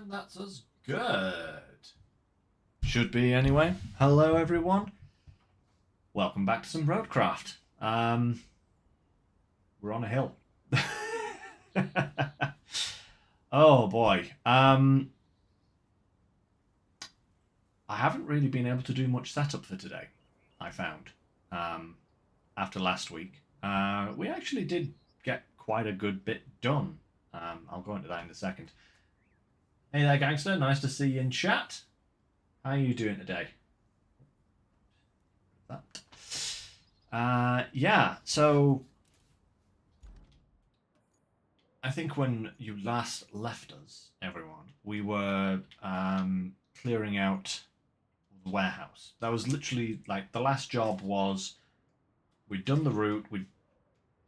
And that's us good. Should be anyway. Hello everyone. Welcome back to some Roadcraft. We're on a hill. Oh boy. I haven't really been able to do much setup for today, I found. After last week. We actually did get quite a good bit done. I'll go into that in a second. Hey there, gangster. Nice to see you in chat. How are you doing today? Yeah, so I think when you last left us, everyone, we were clearing out the warehouse. That was literally like the last job was we'd done the route, we'd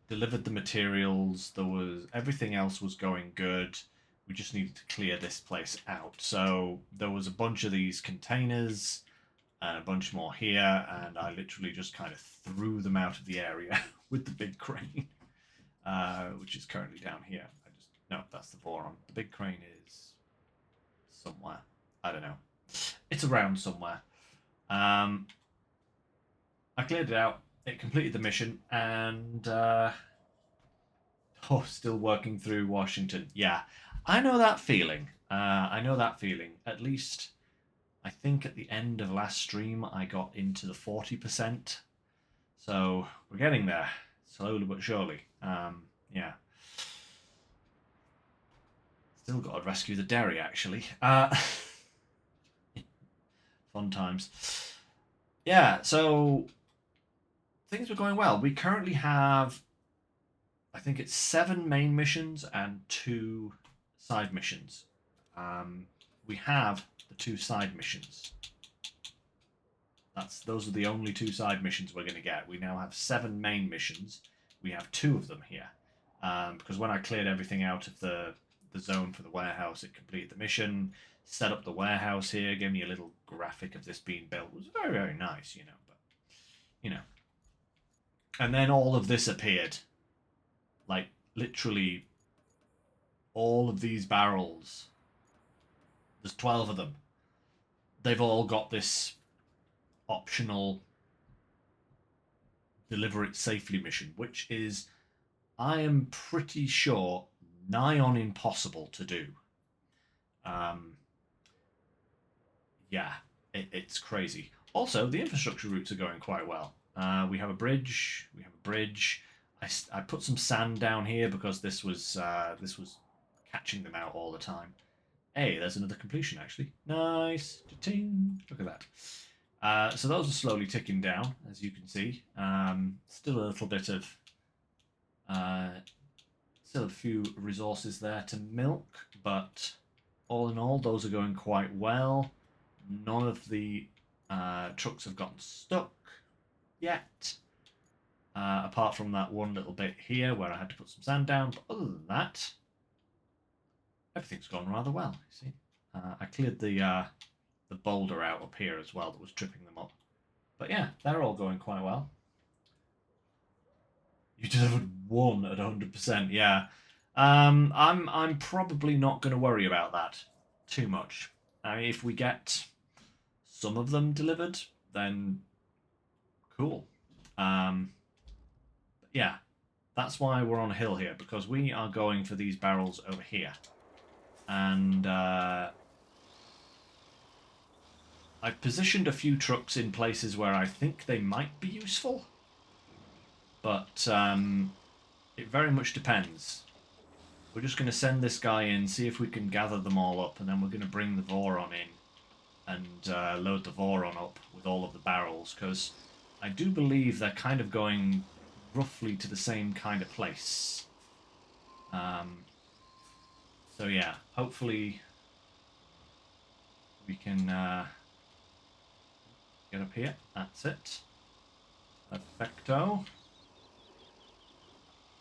delivered the materials, there was everything else was going good. We just needed to clear this place out. So there was a bunch of these containers and a bunch more here, and I literally just kind of threw them out of the area with the big crane, which is currently down here. No, that's the Voron. The big crane is somewhere. I don't know. It's around somewhere. I cleared it out. It completed the mission, and still working through Washington. Yeah, I know that feeling. I know that feeling. At least, I think at the end of last stream, I got into the 40%. So we're getting there, slowly but surely. Yeah. Still got to rescue the dairy, actually. Fun times. Yeah, so things were going well. We currently have, I think it's 7 main missions and 2 side missions. We have the 2 side missions. Those are the only 2 side missions we're going to get. We now have 7 main missions. We have 2 of them here. Because when I cleared everything out of the zone for the warehouse, it completed the mission, set up the warehouse here, gave me a little graphic of this being built. It was very, very nice, but. And then all of this appeared. Like, literally, all of these barrels. There's 12 of them. They've all got this optional deliver it safely mission, which is, I am pretty sure, nigh on impossible to do. Yeah, it's crazy. Also, the infrastructure routes are going quite well. We have a bridge. I put some sand down here because this was catching them out all the time. Hey, there's another completion actually. Nice. Cha-ting. Look at that. So those are slowly ticking down, as you can see. Still a little bit of, still a few resources there to milk, but all in all, those are going quite well. None of the trucks have gotten stuck yet, apart from that one little bit here where I had to put some sand down. But other than that, everything's gone rather well. You see, I cleared the boulder out up here as well that was tripping them up. But yeah, they're all going quite well. You delivered 1 at 100%. Yeah, I'm probably not going to worry about that too much. I mean, if we get some of them delivered, then cool. Yeah, that's why we're on a hill here, because we are going for these barrels over here. And I've positioned a few trucks in places where I think they might be useful. But it very much depends. We're just going to send this guy in, see if we can gather them all up, and then we're going to bring the Voron in and load the Voron up with all of the barrels, because I do believe they're kind of going roughly to the same kind of place. So yeah, hopefully we can get up here. That's it. Perfecto.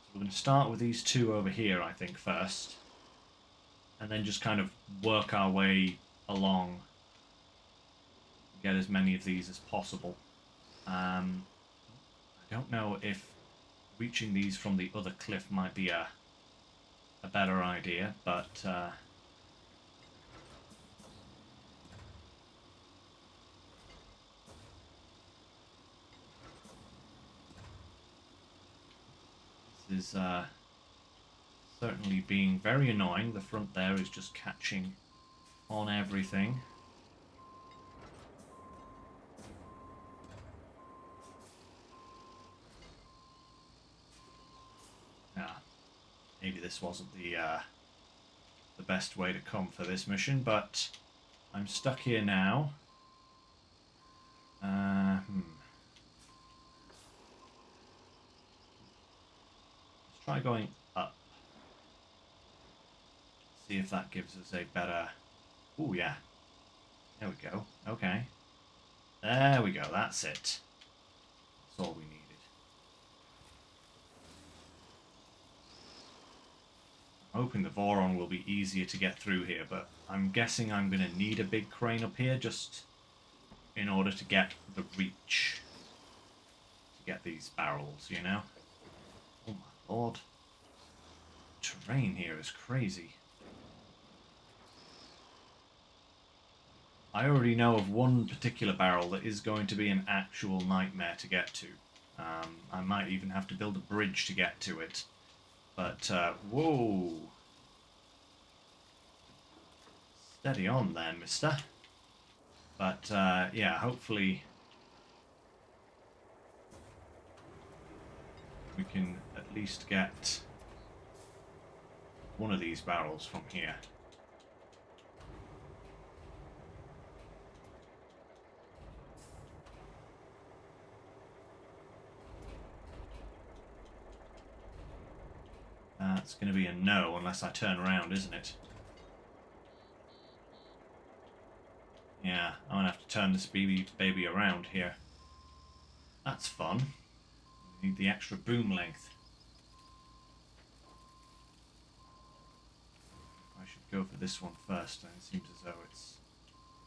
So we're going to start with these 2 over here, I think, first. And then just kind of work our way along. Get as many of these as possible. I don't know if reaching these from the other cliff might be a better idea, but is certainly being very annoying. The front there is just catching on everything. Maybe this wasn't the best way to come for this mission, but I'm stuck here now. Let's try going up. See if that gives us a better... Oh yeah. There we go. Okay. There we go. That's it. That's all we needed. I'm hoping the Voron will be easier to get through here, but I'm guessing I'm going to need a big crane up here just in order to get the reach to get these barrels, you know? Oh my lord. Terrain here is crazy. I already know of one particular barrel that is going to be an actual nightmare to get to. I might even have to build a bridge to get to it. But, whoa. Steady on there, mister. But, yeah, hopefully we can at least get one of these barrels from here. It's going to be a no unless I turn around, isn't it? Yeah, I'm going to have to turn this baby around here. That's fun. Need the extra boom length. I should go for this one first. It seems as though it's...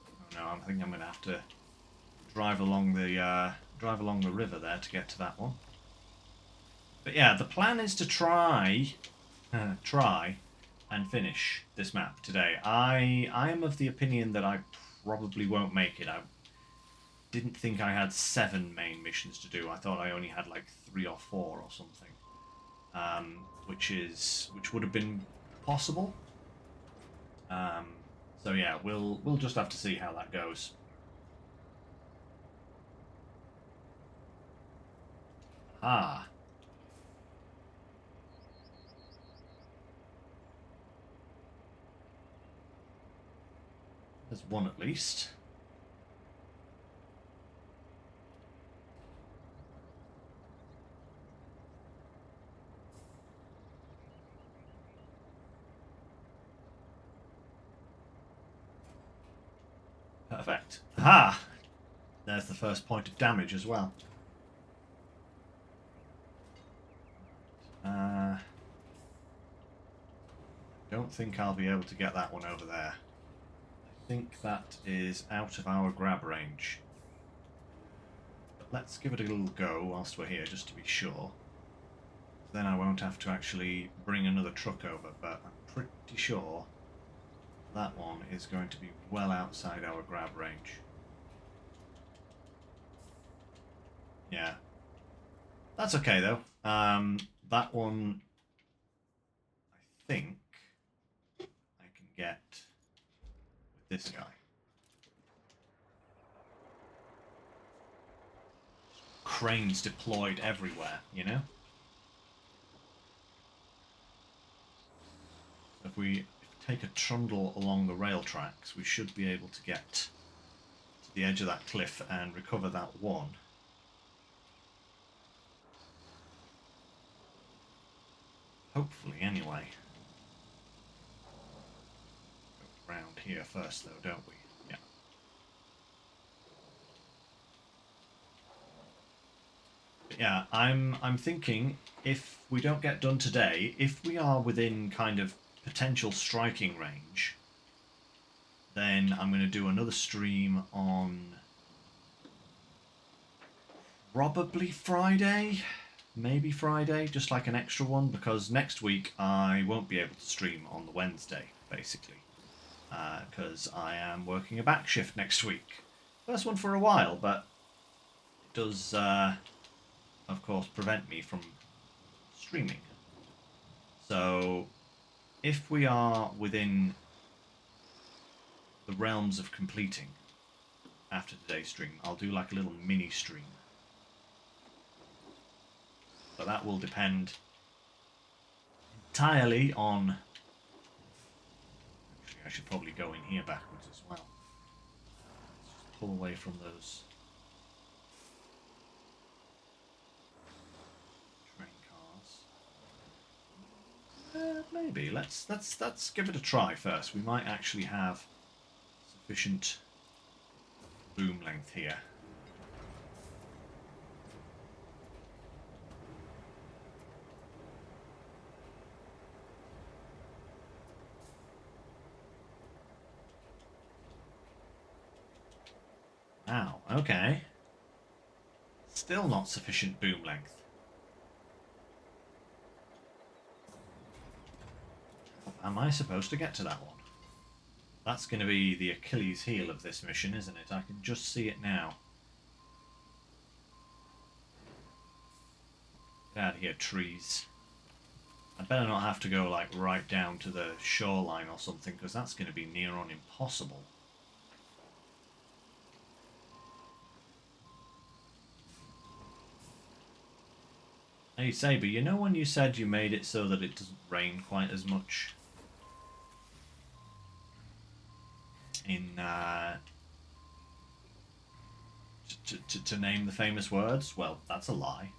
Oh no, I think I'm going to have to drive along the river there to get to that one. But yeah, the plan is to try and finish this map today. I am of the opinion that I probably won't make it. I didn't think I had 7 main missions to do. I thought I only had like 3 or 4 or something, which would have been possible. So yeah, we'll just have to see how that goes. Ah. There's one at least. Perfect. Aha! There's the first point of damage as well. Don't think I'll be able to get that one over there. I think that is out of our grab range. But let's give it a little go whilst we're here, just to be sure. Then I won't have to actually bring another truck over, but I'm pretty sure that one is going to be well outside our grab range. Yeah. That's okay, though. That one, I think, I can get with this guy. Cranes deployed everywhere, you know? If we take a trundle along the rail tracks, we should be able to get to the edge of that cliff and recover that one. Hopefully, anyway. Go around here first, though, don't we? Yeah. But yeah, I'm thinking if we don't get done today, if we are within kind of potential striking range, then I'm going to do another stream on probably Friday. Maybe Friday, just like an extra one, because next week I won't be able to stream on the Wednesday, basically, because I am working a back shift next week. First one for a while, but it does, of course, prevent me from streaming So, if we are within the realms of completing after today's stream, I'll do like a little mini stream. But that will depend entirely on... Actually, I should probably go in here backwards as well. Let's just pull away from those train cars. Maybe. Let's give it a try first. We might actually have sufficient boom length here. Wow, okay. Still not sufficient boom length. Am I supposed to get to that one? That's going to be the Achilles heel of this mission, isn't it? I can just see it now. Get out of here, trees. I better not have to go like right down to the shoreline or something, because that's going to be near on impossible. Hey Saber, you know when you said you made it so that it doesn't rain quite as much? In, to name the famous words? Well, that's a lie.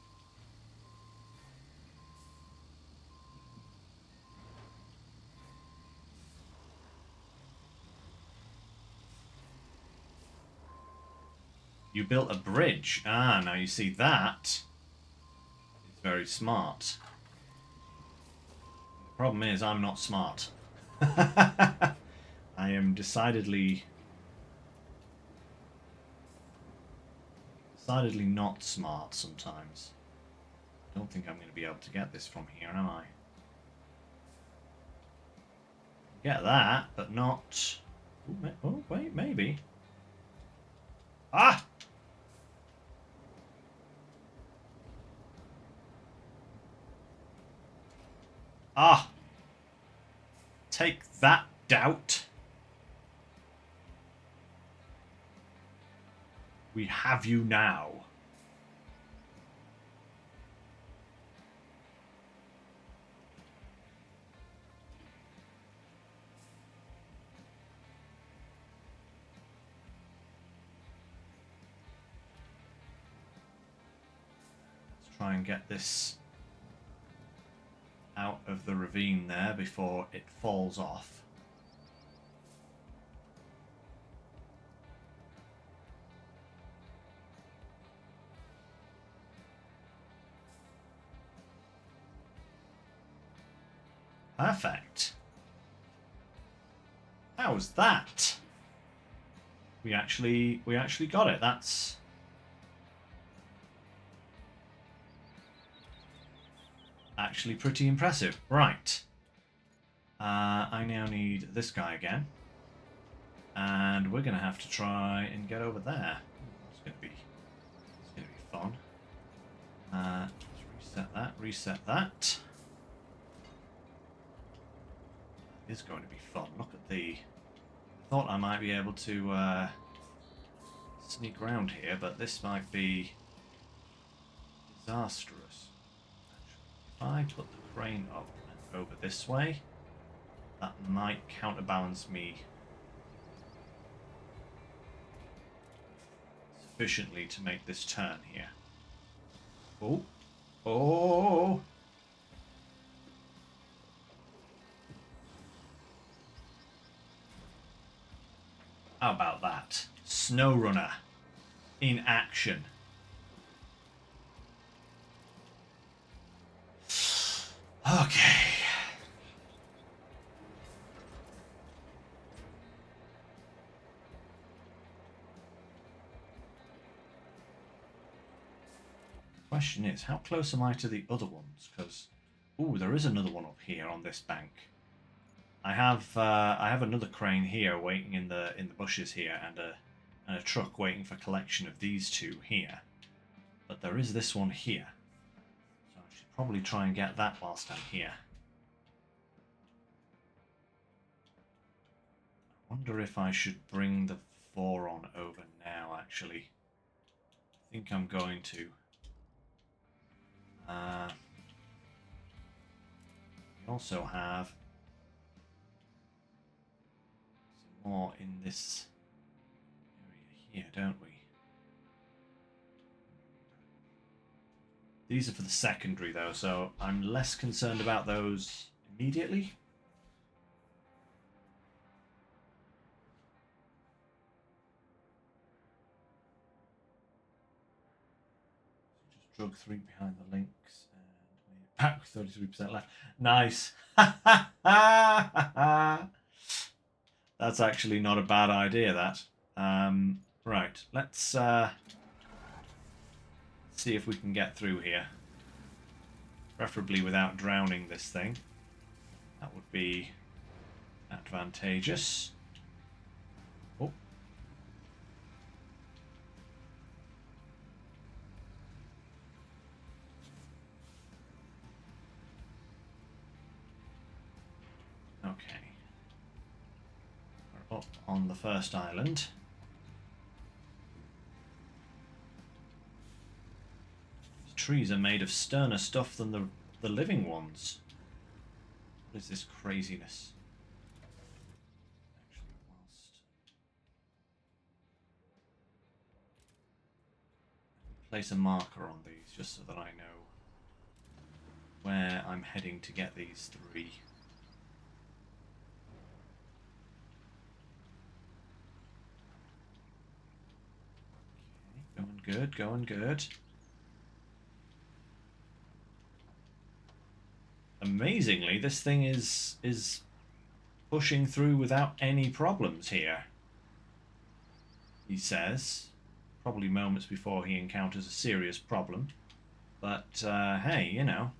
You built a bridge. Ah, now you see that. Very smart. The problem is I'm not smart. I am decidedly not smart sometimes. I don't think I'm going to be able to get this from here, am I? Get that, but not... Oh, wait, maybe. Ah! Ah! Take that, doubt. We have you now. Let's try and get this out of the ravine there before it falls off. Perfect. How was that? We actually got it. That's actually pretty impressive. Right. I now need this guy again. And we're going to have to try and get over there. It's going to be fun. Let's reset that. Is going to be fun. Look at the... I thought I might be able to sneak around here, but this might be disastrous. Actually, if I put the crane up and over this way, that might counterbalance me sufficiently to make this turn here. Oh! Oh! How about that? Snow Runner in action. Okay. Question is, how close am I to the other ones? Because, ooh, there is another one up here on this bank. I have another crane here waiting in the bushes here, and a truck waiting for collection of these two here. But there is this one here, so I should probably try and get that whilst I'm here. wonder if I should bring the Voron over now, actually. I think I'm going to. We also have some more in this area here, don't we? These are for the secondary, though, so I'm less concerned about those immediately. Just drug 3 behind the Lynx and made it back with 33% left. Nice. That's actually not a bad idea, that. Right, let's see if we can get through here. Preferably without drowning this thing. That would be advantageous. Oh. Okay. We're up on the first island. These trees are made of sterner stuff than the living ones. What is this craziness? Actually, place a marker on these just so that I know where I'm heading to get these 3. Okay, going good, going good. Amazingly, this thing is pushing through without any problems here. He says, probably moments before he encounters a serious problem. But, hey, you know.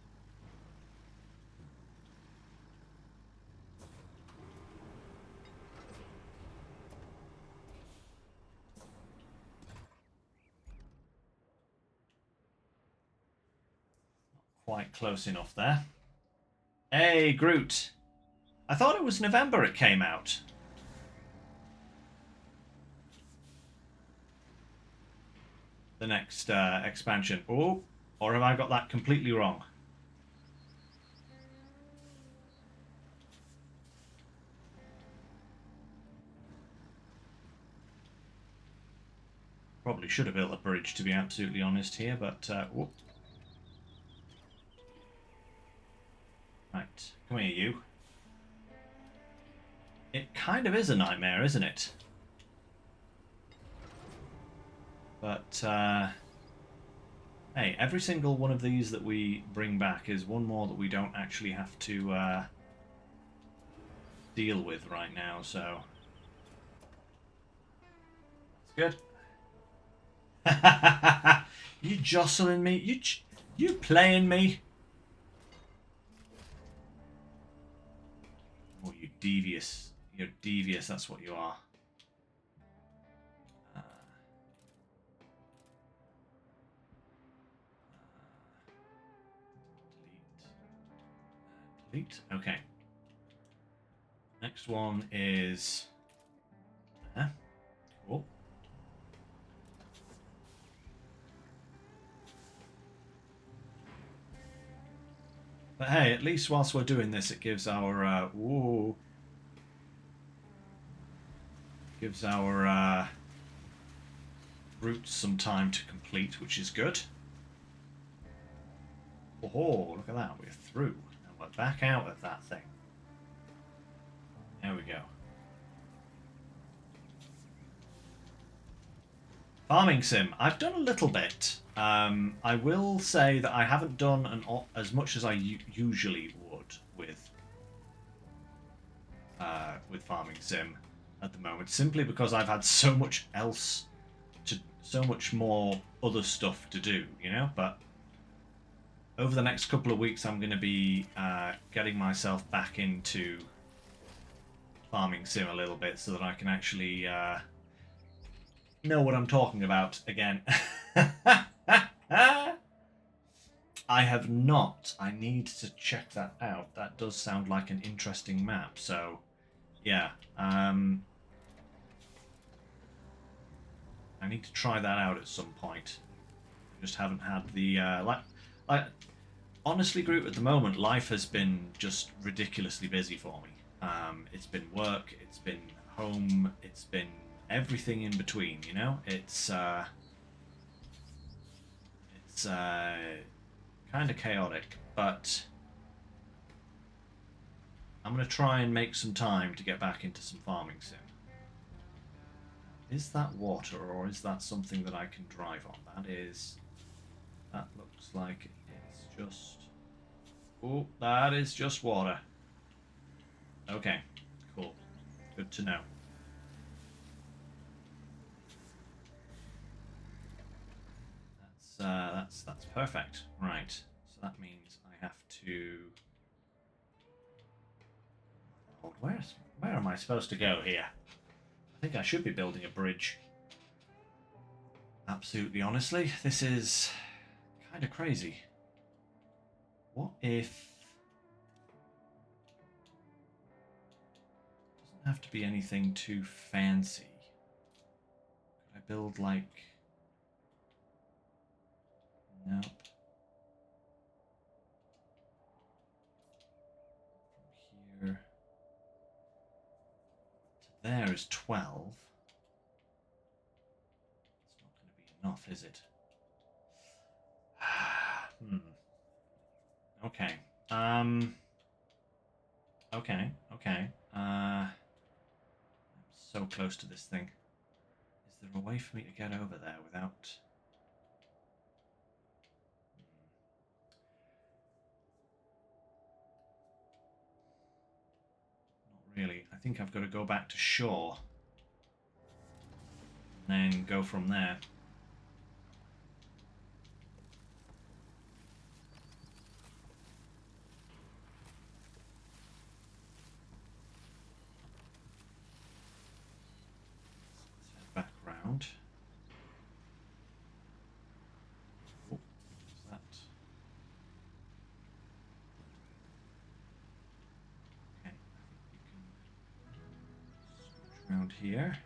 Not quite close enough there. Hey, Groot. I thought it was November it came out. The next expansion. Oh, or have I got that completely wrong? Probably should have built a bridge, to be absolutely honest here, but... whoop. Right, come here, you. It kind of is a nightmare, isn't it? But, hey, every single one of these that we bring back is one more that we don't actually have to deal with right now, so... That's good. You jostling me? You playing me? Oh, you devious. You're devious, that's what you are. Delete. Okay. Next one is... Cool. But hey, at least whilst we're doing this, it gives our... gives our routes some time to complete, which is good. Oh, look at that, we're through. And we're back out of that thing. There we go. Farming sim. I've done a little bit. I will say that I haven't done as much as I usually would with farming sim at the moment, simply because I've had so much else so much more other stuff to do, you know. But over the next couple of weeks, I'm going to be getting myself back into farming sim a little bit so that I can actually know what I'm talking about again. I have not. I need to check that out. That does sound like an interesting map. So, yeah. I need to try that out at some point. I just haven't had the like. Honestly, group, at the moment, life has been just ridiculously busy for me. It's been work, it's been home, it's been everything in between. You know, it's kind of chaotic, but I'm gonna try and make some time to get back into some farming soon. Is that water, or is that something that I can drive on? That is. That looks like it's just. Oh, that is just water. Okay, cool. Good to know. That's perfect. Right. So that means I have to. Oh, where am I supposed to go here? I think I should be building a bridge. Absolutely, honestly, this is kind of crazy. What if? Doesn't have to be anything too fancy. Could I build like? Nope. From here to there is 12. It's not going to be enough, is it? Okay. Okay. Okay. I'm so close to this thing. Is there a way for me to get over there without? Not really. I think I've got to go back to shore and then go from there. Let's head back round. Oh, what's that? Okay, I think we can switch around here.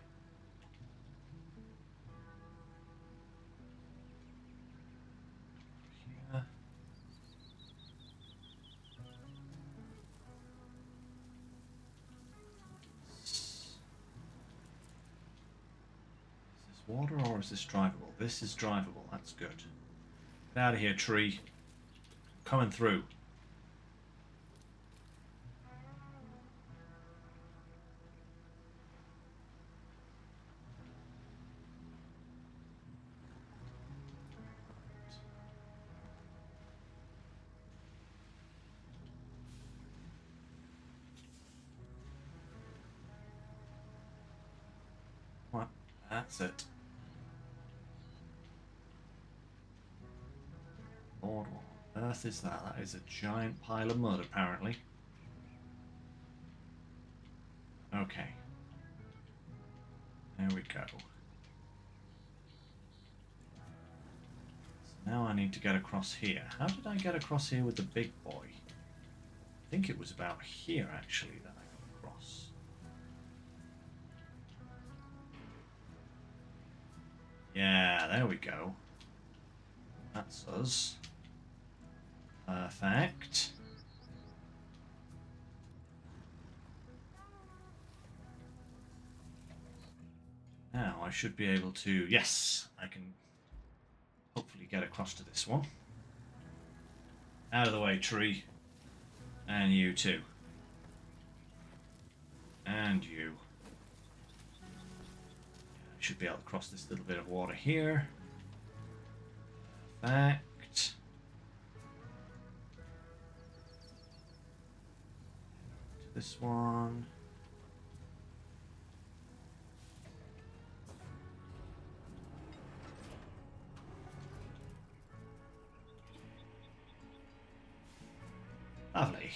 Here. Is this water or is this drivable? This is drivable. That's good. Get out of here, tree. Coming through. What? That's it. Lord, what on earth is that? That is a giant pile of mud, apparently. Okay. There we go. So now I need to get across here. How did I get across here with the big boy? I think it was about here, actually, that I got across. Yeah, there we go. That's us. Perfect. Now I should be able to... Yes, I can hopefully get across to this one. Out of the way, tree. And you too. And you. I should be able to cross this little bit of water here. Perfect. To this one. Lovely.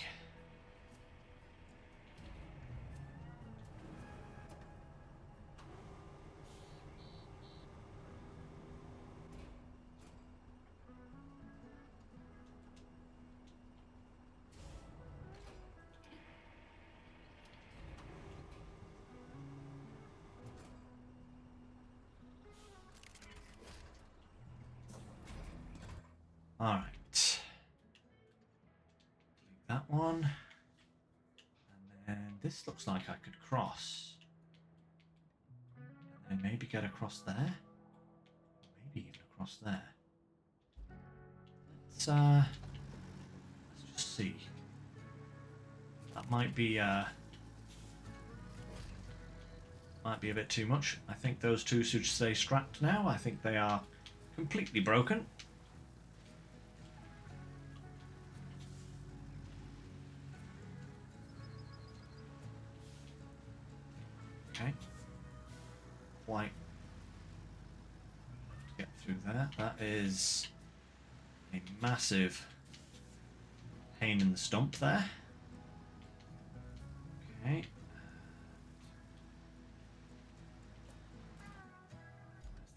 Alright. That one. And then this looks like I could cross. And then maybe get across there. Maybe even across there. Let's just see. That might be a bit too much. I think those two should stay strapped now. I think they are completely broken. Okay. Quite get through there. That is a massive pain in the stump there. Okay.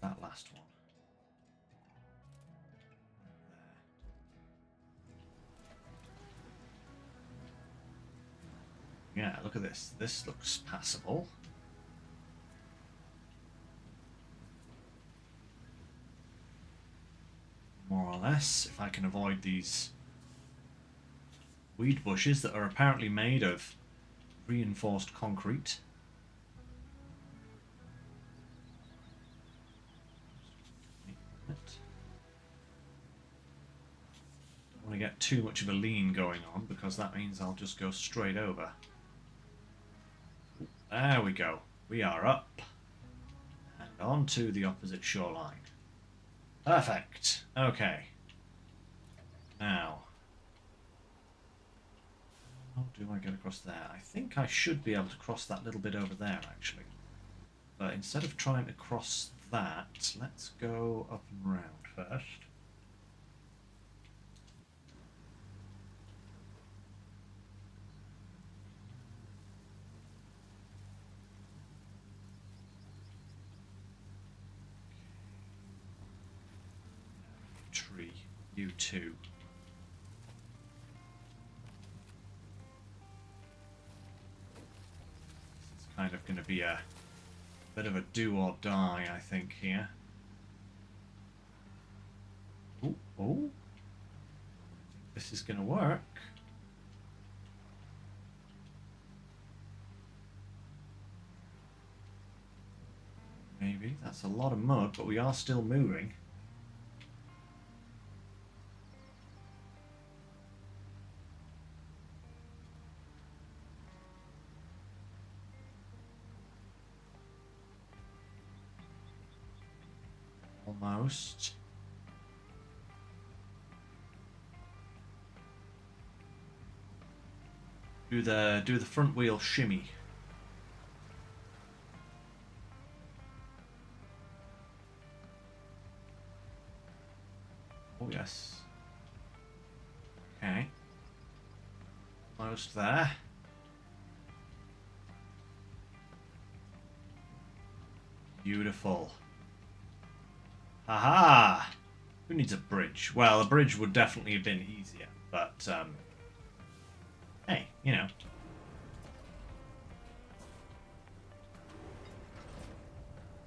Where's that last one? There. Yeah, look at this. This looks passable. More or less, if I can avoid these weed bushes that are apparently made of reinforced concrete. Don't want to get too much of a lean going on because that means I'll just go straight over. There we go. We are up and on to the opposite shoreline. Perfect. Okay. Now, how do I get across there? I think I should be able to cross that little bit over there, actually. But instead of trying to cross that, let's go up and round first. Tree, you too. This is kind of going to be a bit of a do or die, I think, here. Ooh, oh. This is going to work. Maybe. That's a lot of mud, but we are still moving. Almost. Do the front wheel shimmy. Oh yes. Okay. Almost there. Beautiful. Haha! Who needs a bridge? Well, a bridge would definitely have been easier, but, hey, you know.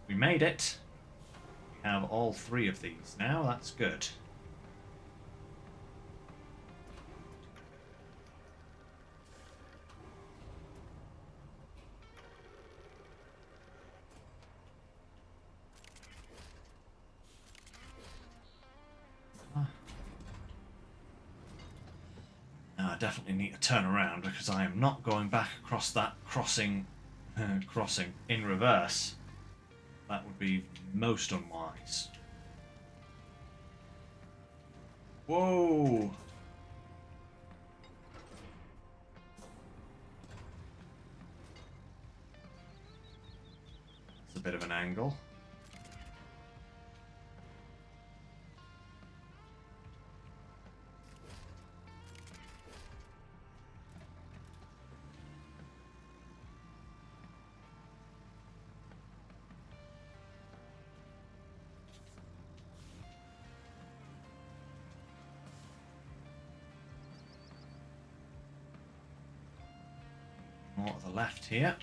We made it. We have all three of these now, that's good. Now I definitely need to turn around because I am not going back across that crossing in reverse. That would be most unwise. Whoa! That's a bit of an angle. More to the left here.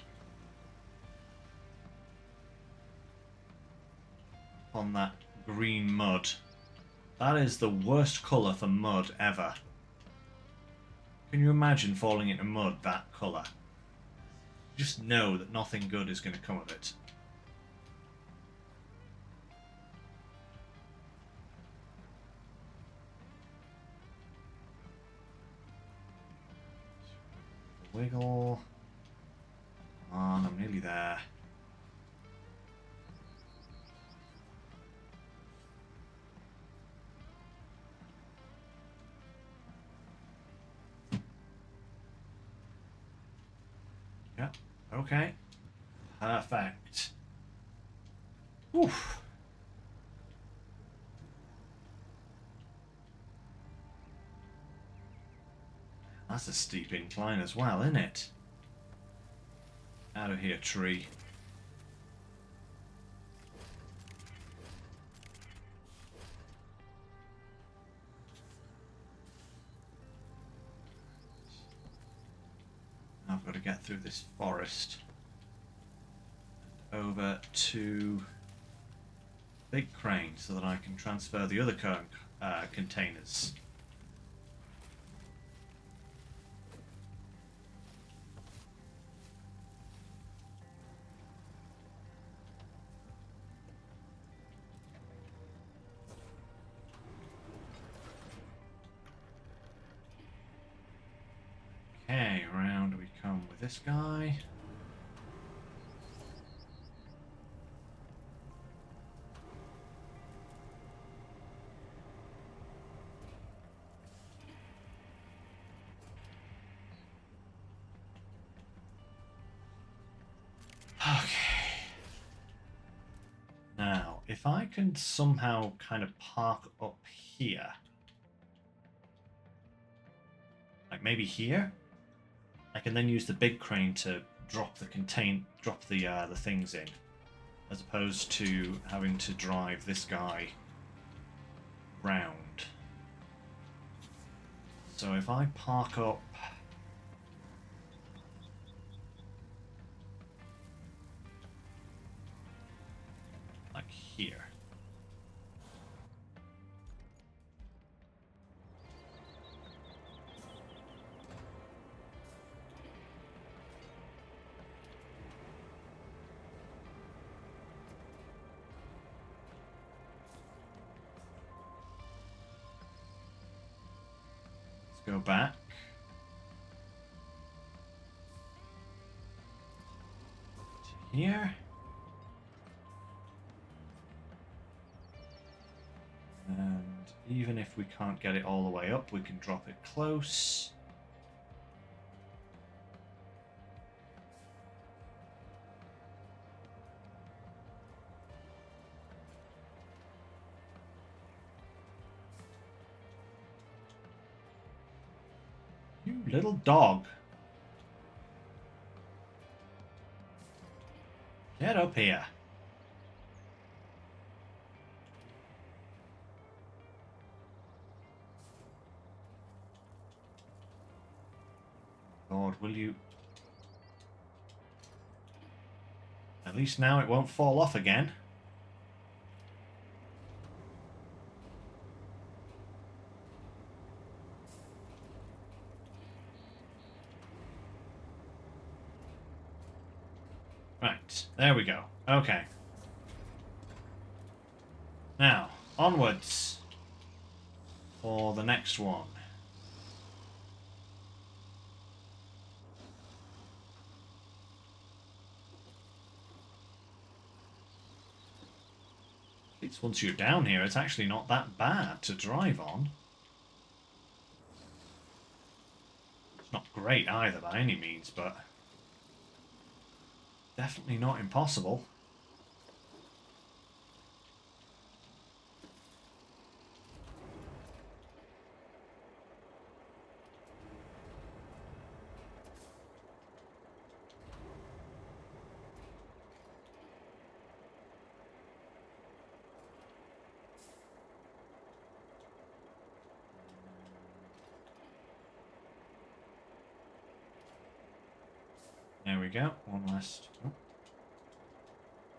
On that green mud. That is the worst colour for mud ever. Can you imagine falling into mud that colour? Just know that nothing good is going to come of it. Wiggle. Come on, I'm nearly there. Yeah, okay. Perfect. Oof. That's a steep incline as well, isn't it? Out of here, tree. I've got to get through this forest and over to big crane so that I can transfer the other containers. Okay, round we come with this guy. Okay. Now, if I can somehow kind of park up here, like maybe here, I can then use the big crane to drop the things in, as opposed to having to drive this guy round. So if I park up like here. Go back. To here. And even if we can't get it all the way up, we can drop it close. You little dog. Get up here. Lord, will you... At least now it won't fall off again. Right, there we go. Okay. Now, onwards for the next one. It's once you're down here, it's actually not that bad to drive on. It's not great either by any means, but definitely not impossible. There we go. One last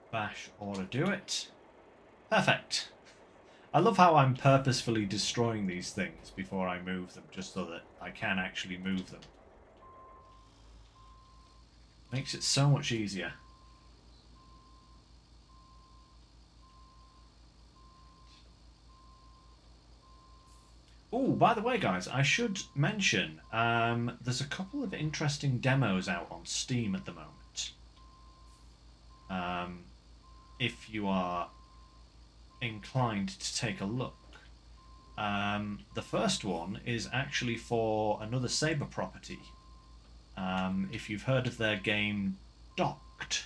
bash ought to do it. Perfect. I love how I'm purposefully destroying these things before I move them, just so that I can actually move them. Makes it so much easier. Oh, by the way, guys, I should mention there's a couple of interesting demos out on Steam at the moment. If you are inclined to take a look. The first one is actually for another Saber property. If you've heard of their game Docked,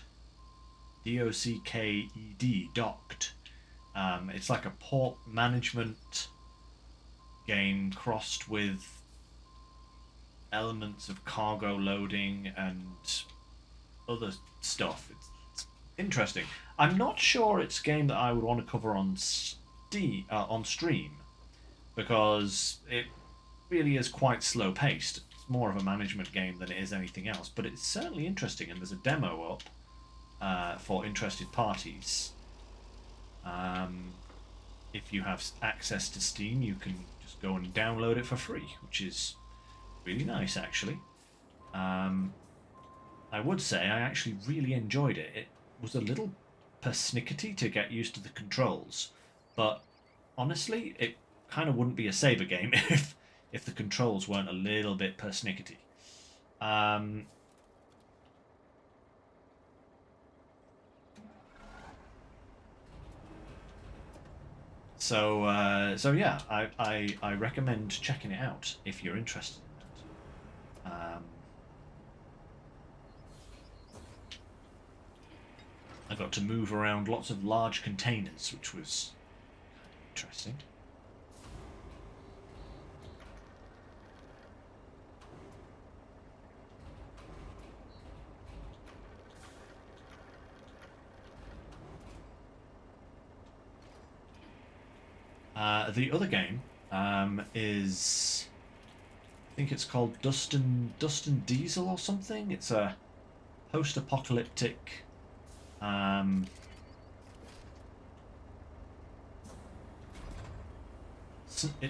D-O-C-K-E-D, Docked. It's like a port management game crossed with elements of cargo loading and other stuff. It's interesting. I'm not sure it's a game that I would want to cover on stream, because it really is quite slow paced. It's more of a management game than it is anything else, but it's certainly interesting, and there's a demo up for interested parties. If you have access to Steam, you can just go and download it for free, which is really nice, actually. I would say I actually really enjoyed it. It was a little persnickety to get used to the controls, but honestly, it kind of wouldn't be a Saber game if the controls weren't a little bit persnickety. So yeah, I recommend checking it out if you're interested in that. I got to move around lots of large containers, which was interesting. The other game is, I think it's called Dust and Diesel or something. It's a post-apocalyptic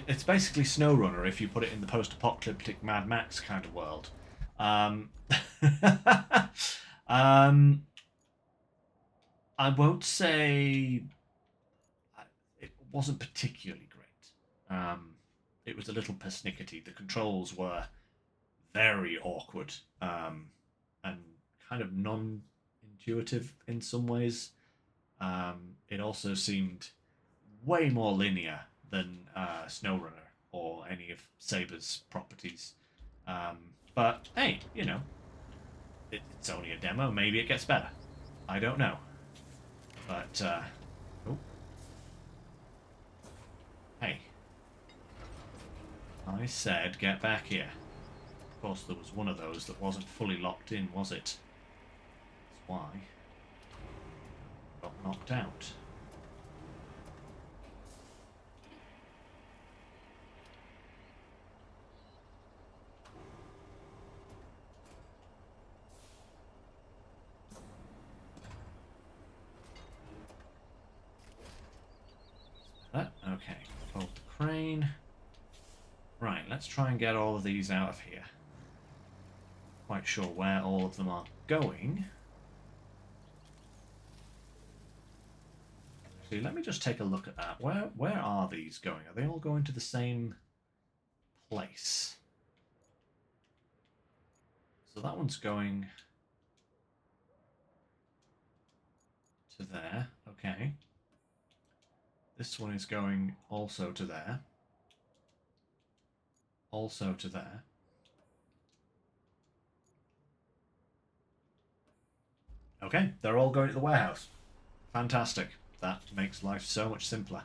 it's basically SnowRunner if you put it in the post-apocalyptic Mad Max kind of world. I won't say it wasn't particularly great. It was a little persnickety. The controls were very awkward and kind of non-intuitive in some ways. It also seemed way more linear than SnowRunner or any of Saber's properties. But hey, you know, it's only a demo. Maybe it gets better. I don't know. But oh, hey, I said get back here. Of course, there was one of those that wasn't fully locked in, was it? That's why I got knocked out. Okay, hold the crane. Right, let's try and get all of these out of here. Quite sure where all of them are going. Actually, let me just take a look at that. Where are these going? Are they all going to the same place? So that one's going to there. Okay. This one is going also to there. Also to there. Okay, they're all going to the warehouse. Fantastic. That makes life so much simpler.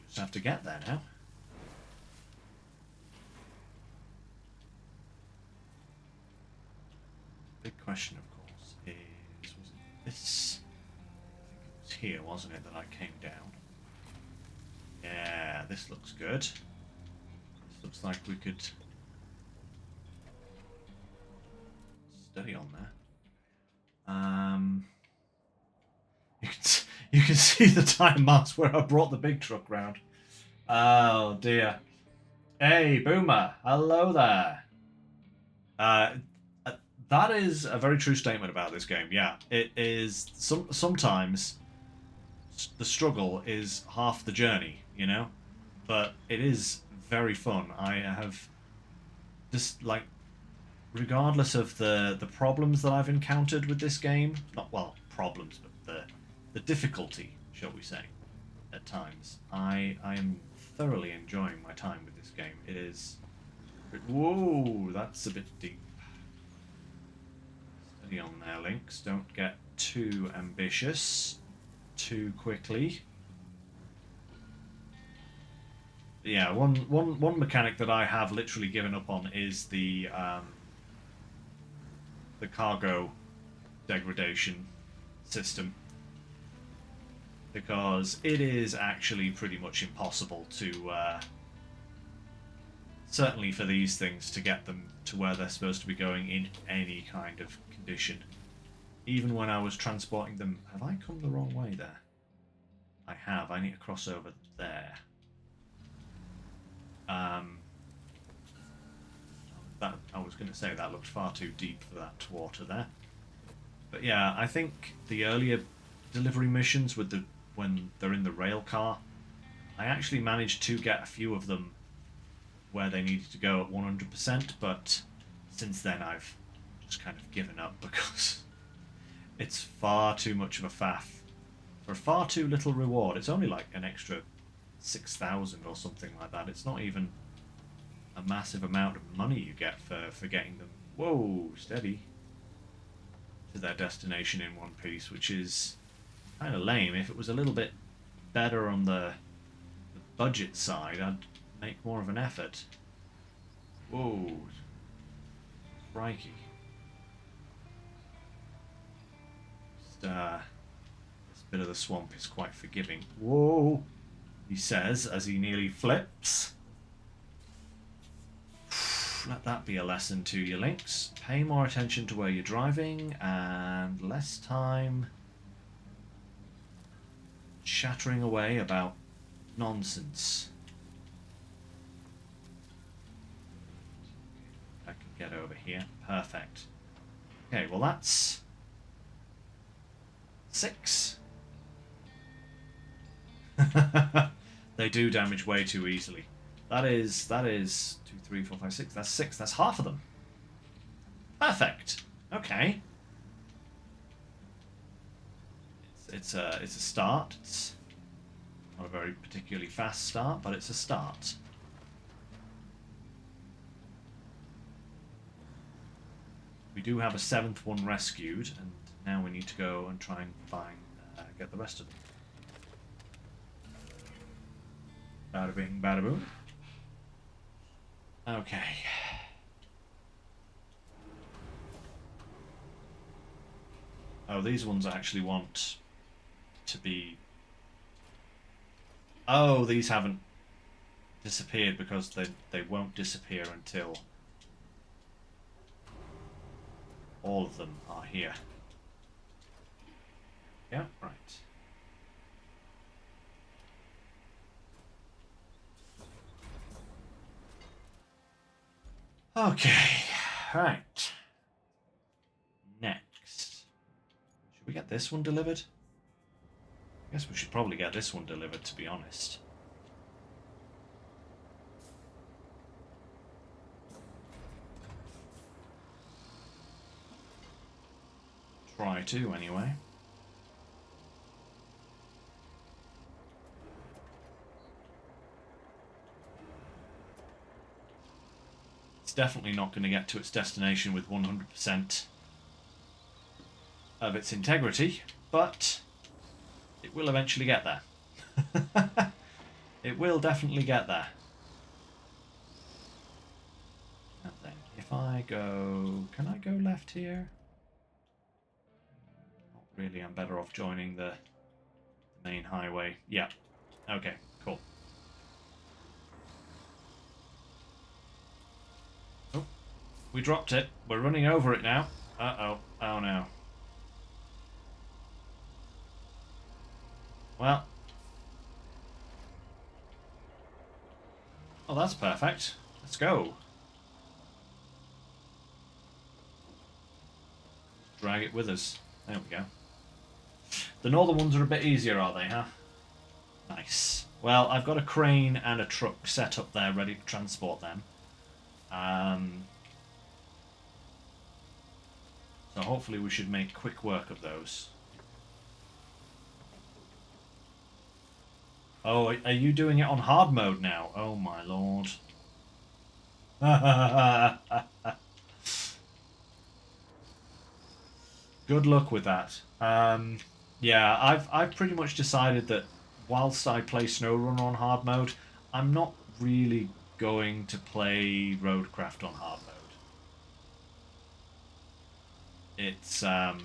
Just have to get there now. Big question, of course, is was it this? I think it was here, wasn't it, that I came down? Yeah, this looks good. This looks like we could study on there. You can see the time marks where I brought the big truck round. Oh dear. Hey, Boomer. Hello there. Uh, that is a very true statement about this game. Yeah, it is. Sometimes the struggle is half the journey, you know? But it is very fun. I have just, like, regardless of the problems that I've encountered with this game, not, well, problems, but the difficulty, shall we say, at times, I am thoroughly enjoying my time with this game. It is... Whoa, that's a bit deep. Steady on there, Lynx. Don't get too ambitious too quickly. Yeah, one mechanic that I have literally given up on is the cargo degradation system, because it is actually pretty much impossible to certainly for these things to get them to where they're supposed to be going in any kind of condition. Even when I was transporting them... Have I come the wrong way there? I have. I need to cross over there. That I was going to say that looked far too deep for that water there. But yeah, I think the earlier delivery missions with when they're in the rail car, I actually managed to get a few of them where they needed to go at 100%, but since then I've just kind of given up because it's far too much of a faff for far too little reward. It's only like an extra 6,000 or something like that. It's not even a massive amount of money you get for getting them, whoa, steady, to their destination in one piece, which is kind of lame. If it was a little bit better on the budget side, I'd make more of an effort. Whoa, crikey. Just, this bit of the swamp is quite forgiving. Whoa, he says as he nearly flips. Let that be a lesson to you, Lynx. Pay more attention to where you're driving and less time chattering away about nonsense. I can get over here. Perfect. Okay, well that's 6. They do damage way too easily. That is 2, 3, 4, 5, 6. That's 6. That's half of them. Perfect. Okay. It's a start. It's not a very particularly fast start, but it's a start. We do have a 7th one rescued, and now we need to go and try and find get the rest of them. Bada bing, bada boom. Okay. Oh, these ones actually want to be... Oh, these haven't disappeared because they won't disappear until all of them are here. Yeah, right. Okay, right. Next. Should we get this one delivered? I guess we should probably get this one delivered, to be honest. Try to, anyway. Definitely not going to get to its destination with 100% of its integrity, but it will eventually get there. It will definitely get there. And then if I go... Can I go left here? Not really, I'm better off joining the main highway. Yeah, okay, cool. We dropped it. We're running over it now. Uh-oh. Oh, no. Well. Oh, that's perfect. Let's go. Drag it with us. There we go. The northern ones are a bit easier, are they, huh? Nice. Well, I've got a crane and a truck set up there ready to transport them. So hopefully we should make quick work of those. Oh, are you doing it on hard mode now? Oh my lord. Good luck with that. Yeah, I've pretty much decided that whilst I play SnowRunner on hard mode, I'm not really going to play Roadcraft on hard mode. It's come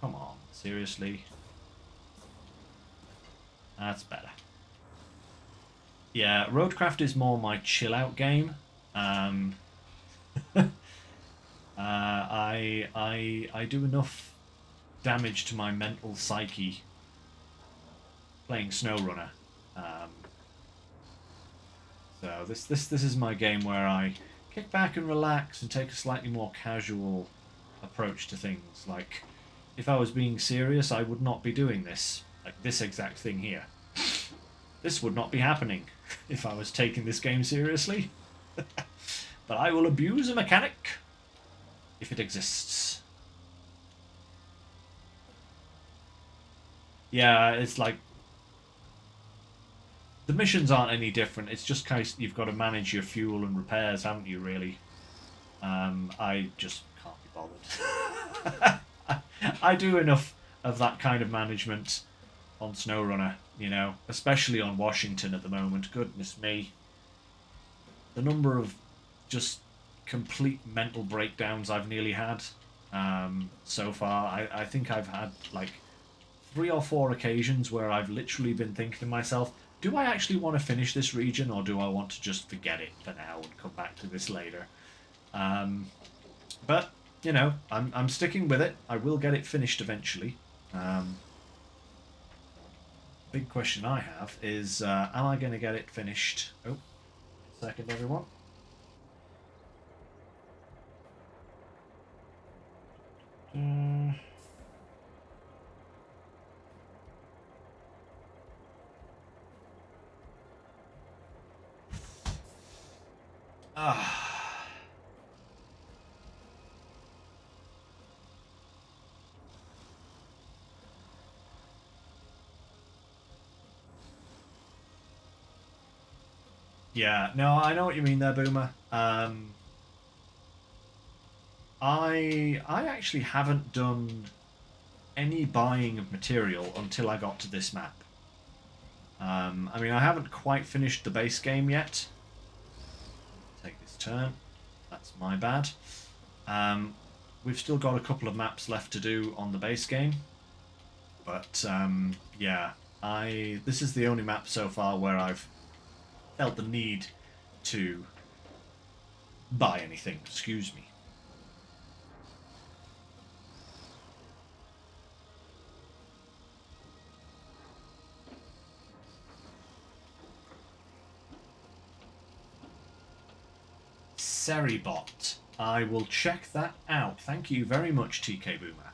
on, seriously. That's better. Yeah, Roadcraft is more my chill out game. I do enough damage to my mental psyche playing SnowRunner. So this is my game where I kick back and relax and take a slightly more casual approach to things. Like, if I was being serious, I would not be doing this. Like this exact thing here. This would not be happening if I was taking this game seriously. But I will abuse a mechanic if it exists. Yeah, it's like the missions aren't any different. It's just kind of, you've got to manage your fuel and repairs, haven't you? Really. I just can't be bothered. I do enough of that kind of management on SnowRunner, you know, especially on Washington at the moment. Goodness me. The number of just complete mental breakdowns I've nearly had so far. I think I've had like 3 or 4 occasions where I've literally been thinking to myself, do I actually want to finish this region, or do I want to just forget it for now and come back to this later? But, you know, I'm sticking with it. I will get it finished eventually. Big question I have is, am I going to get it finished? Oh, second, everyone. Yeah, no, I know what you mean there, Boomer. I actually haven't done any buying of material until I got to this map. I mean, I haven't quite finished the base game yet. Take this turn. That's my bad. We've still got a couple of maps left to do on the base game. But, yeah, this is the only map so far where I've felt the need to buy anything. Excuse me. Seribot. I will check that out. Thank you very much, TK Boomer.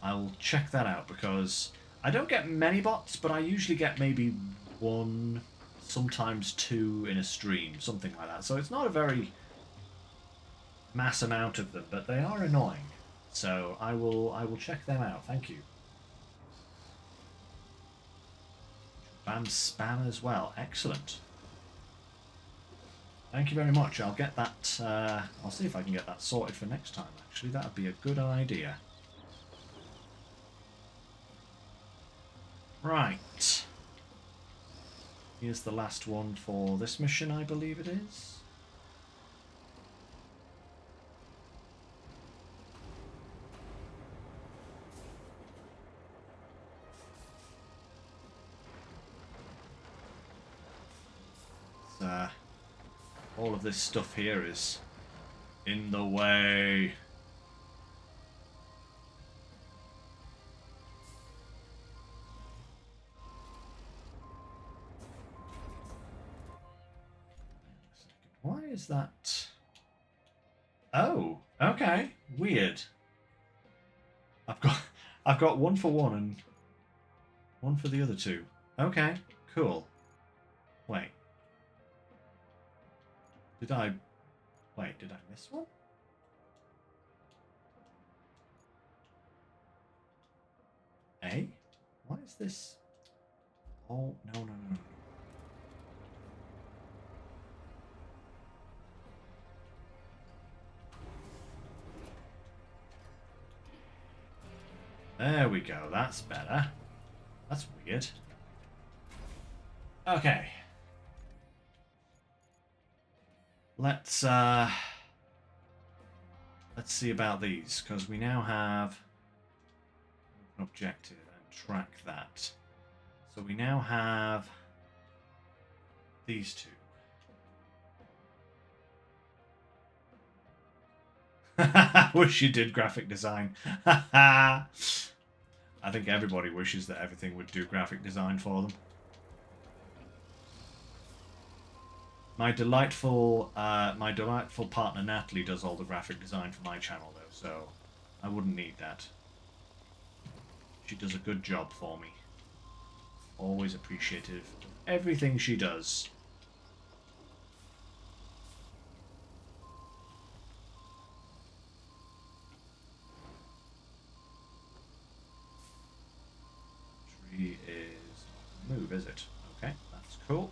I will check that out because I don't get many bots, but I usually get maybe 1, sometimes 2 in a stream, something like that. So it's not a very mass amount of them, but they are annoying. So I will check them out. Thank you. Bam spam as well. Excellent. Thank you very much. I'll get that. I'll see if I can get that sorted for next time. Actually, that would be a good idea. Right. Here's the last one for this mission, I believe it is. All of this stuff here is in the way. is that? Oh, okay. Weird. I've got one for one and one for the other two. Okay, cool. Wait. Did I miss one? Eh? Why is this? Oh, no. There we go. That's better. That's weird. Okay. Let's see about these, because we now have an objective and track that. So we now have these two. Wish you did graphic design. I think everybody wishes that everything would do graphic design for them. My delightful partner Natalie does all the graphic design for my channel, though, so I wouldn't need that. She does a good job for me. Always appreciative of everything she does. Tree is not move, is it? Okay, that's cool.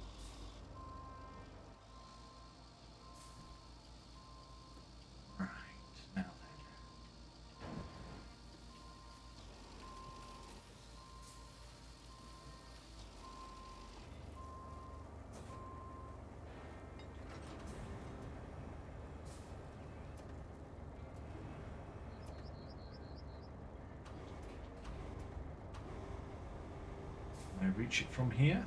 Right, now then. Can I reach it from here?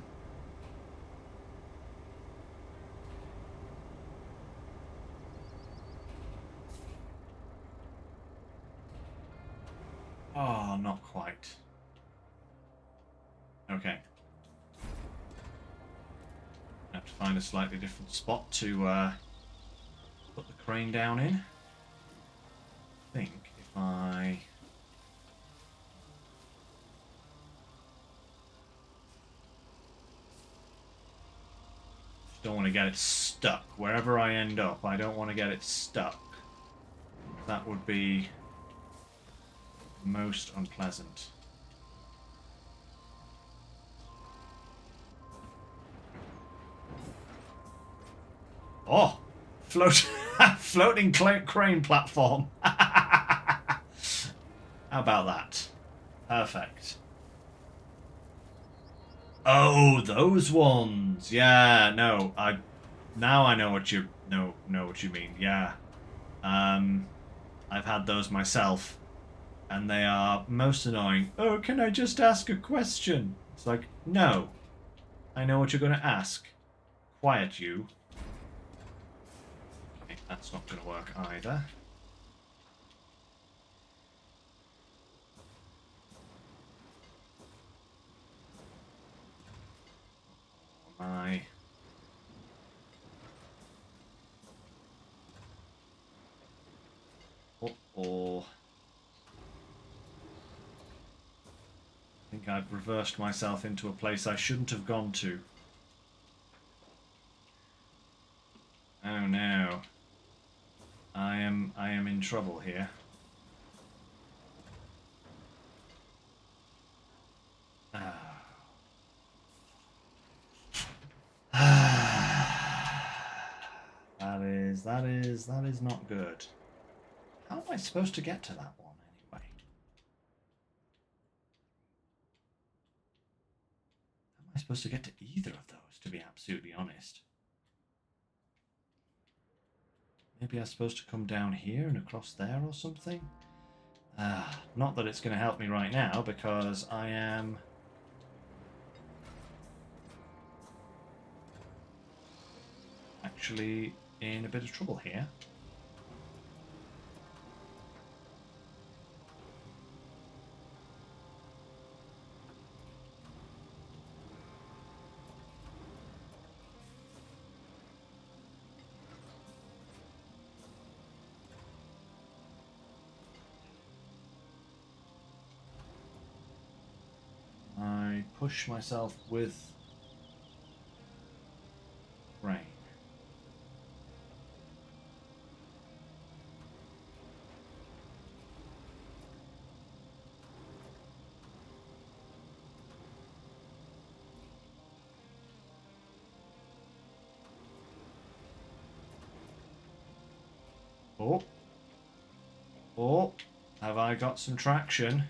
Oh, not quite. Okay. I have to find a slightly different spot to put the crane down in. I think if I... Just don't want to get it stuck. Wherever I end up, I don't want to get it stuck. That would be most unpleasant. Oh! Floating crane platform. How about that? Perfect. Oh, those ones. Yeah, no. Now I know what you know what you mean. Yeah. I've had those myself, and they are most annoying. Oh, can I just ask a question? It's like, no. I know what you're going to ask. Quiet you. Okay, that's not going to work either. Oh my. Uh-oh. I think I've reversed myself into a place I shouldn't have gone to. Oh no. I am in trouble here. That is not good. How am I supposed to get to that one anyway? How am I supposed to get to either of those, to be absolutely honest? Maybe I'm supposed to come down here and across there or something? Not that it's going to help me right now, because I am... actually in a bit of trouble here. push myself with rain. Oh. Oh. Have I got some traction?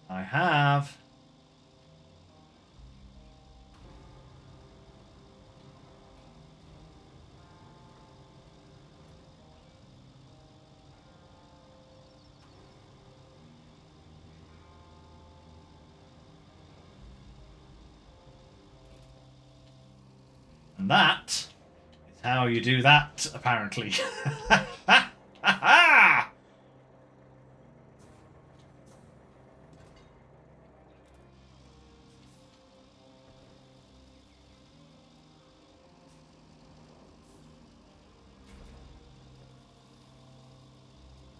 I have. And that is how you do that, apparently.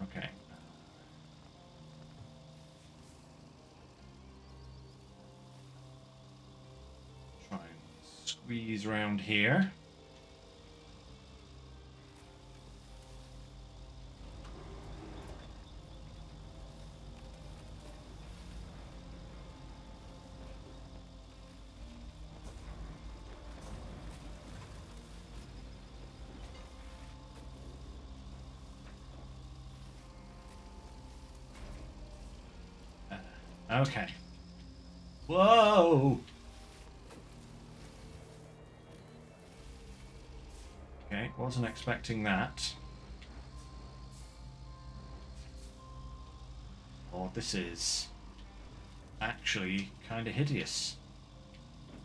Okay. Try and squeeze around here. Okay. Whoa! Okay, wasn't expecting that. Oh, this is actually kind of hideous.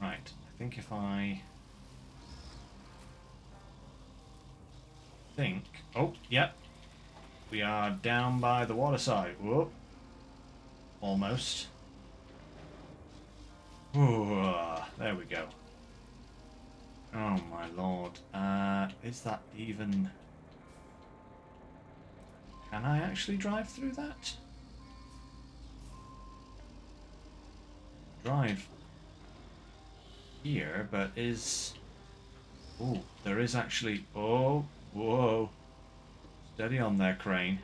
Right, I think if I think... Oh, yep. We are down by the waterside. Whoop. Almost. Ooh, there we go. Oh my lord. Is that even... Can I actually drive through that? Drive here, but is... Oh, there is actually... Oh, whoa. Steady on there, crane.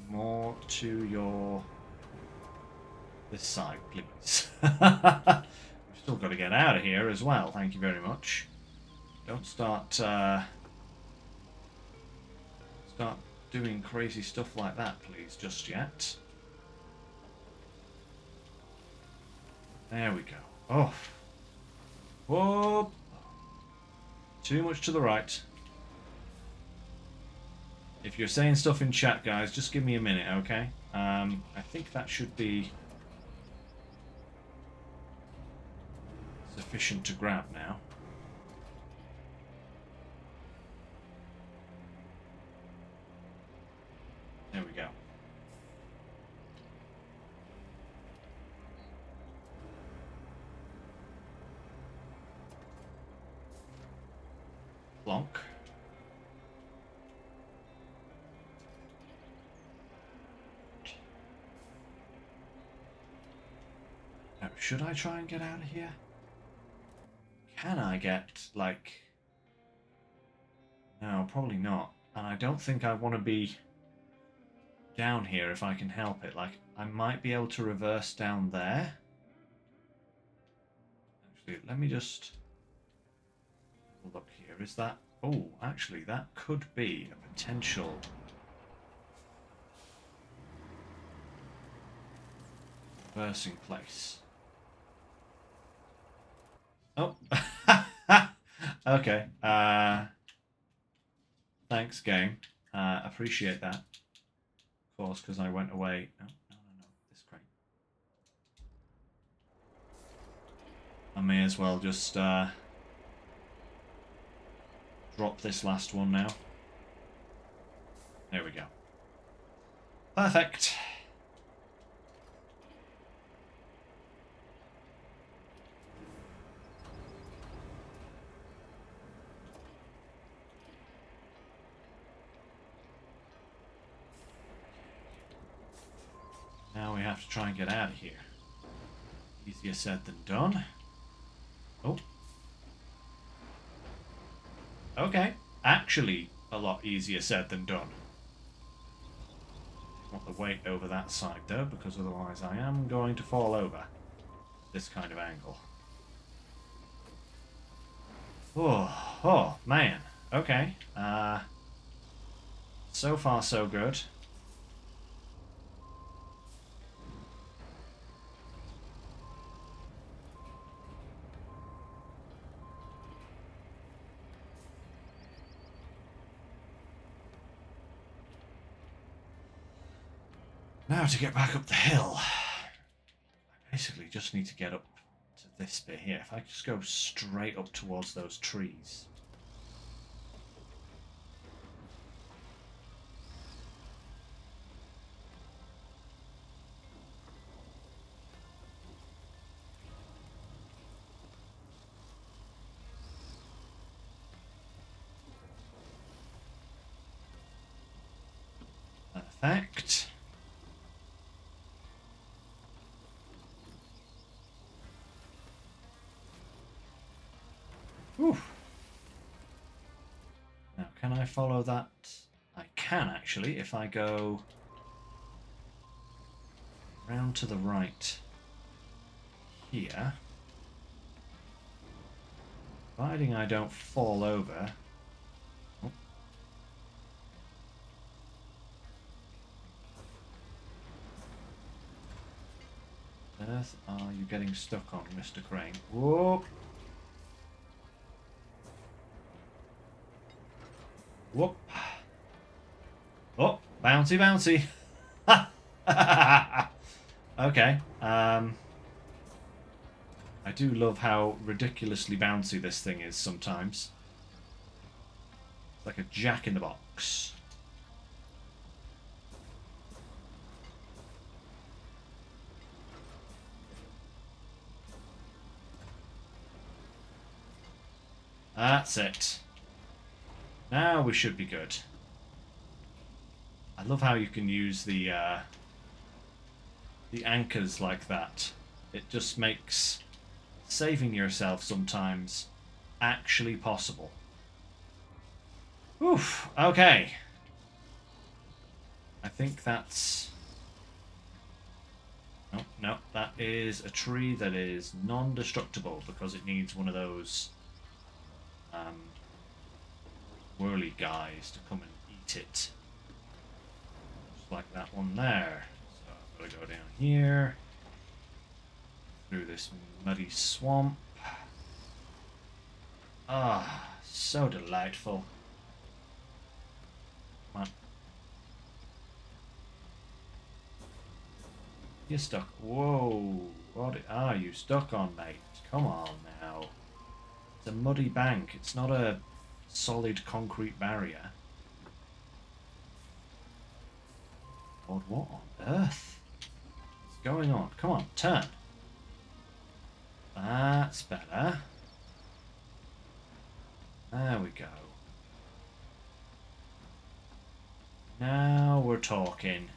More to your... This side, please. We've still got to get out of here as well, thank you very much. Don't start doing crazy stuff like that, please, just yet. There we go. Oh. Whoa. Too much to the right. If you're saying stuff in chat, guys, just give me a minute, okay? I think that should be sufficient to grab now. There we go. Plonk. Now, should I try and get out of here? Can I get, like... No, probably not. And I don't think I want to be down here if I can help it. Like, I might be able to reverse down there. Actually, let me just look here. Is that... Oh, actually, that could be a potential... reversing place. Oh. Okay. Thanks, game. Appreciate that. Of course, because I went away. No. This crate. I may as well just drop this last one now. There we go. Perfect. Now we have to try and get out of here. Easier said than done. Oh. Okay. Actually, a lot easier said than done. Want the weight over that side though, because otherwise I am going to fall over this kind of angle. Oh man. Okay. So far so good. Now to get back up the hill. I basically just need to get up to this bit here. If I just go straight up towards those trees. Perfect. Whew. Now, can I follow that? I can actually, if I go round to the right here. Providing I don't fall over. Oh. Earth are you getting stuck on, Mr. Crane? Whoop! Whoop! Oh, bouncy, bouncy! Okay. I do love how ridiculously bouncy this thing is sometimes. It's like a jack in the box. That's it. Now we should be good. I love how you can use the anchors like that. It just makes saving yourself sometimes actually possible. Oof, okay. I think that's... No, that is a tree that is non-destructible because it needs one of those whirly guys to come and eat it. Just like that one there. So I've got to go down here, through this muddy swamp. Ah, so delightful. Come on. You're stuck. Whoa. What are you stuck on, mate? Come on now. It's a muddy bank. It's not a solid concrete barrier. God, what on earth is going on? Come on, turn. That's better. There we go. Now we're talking.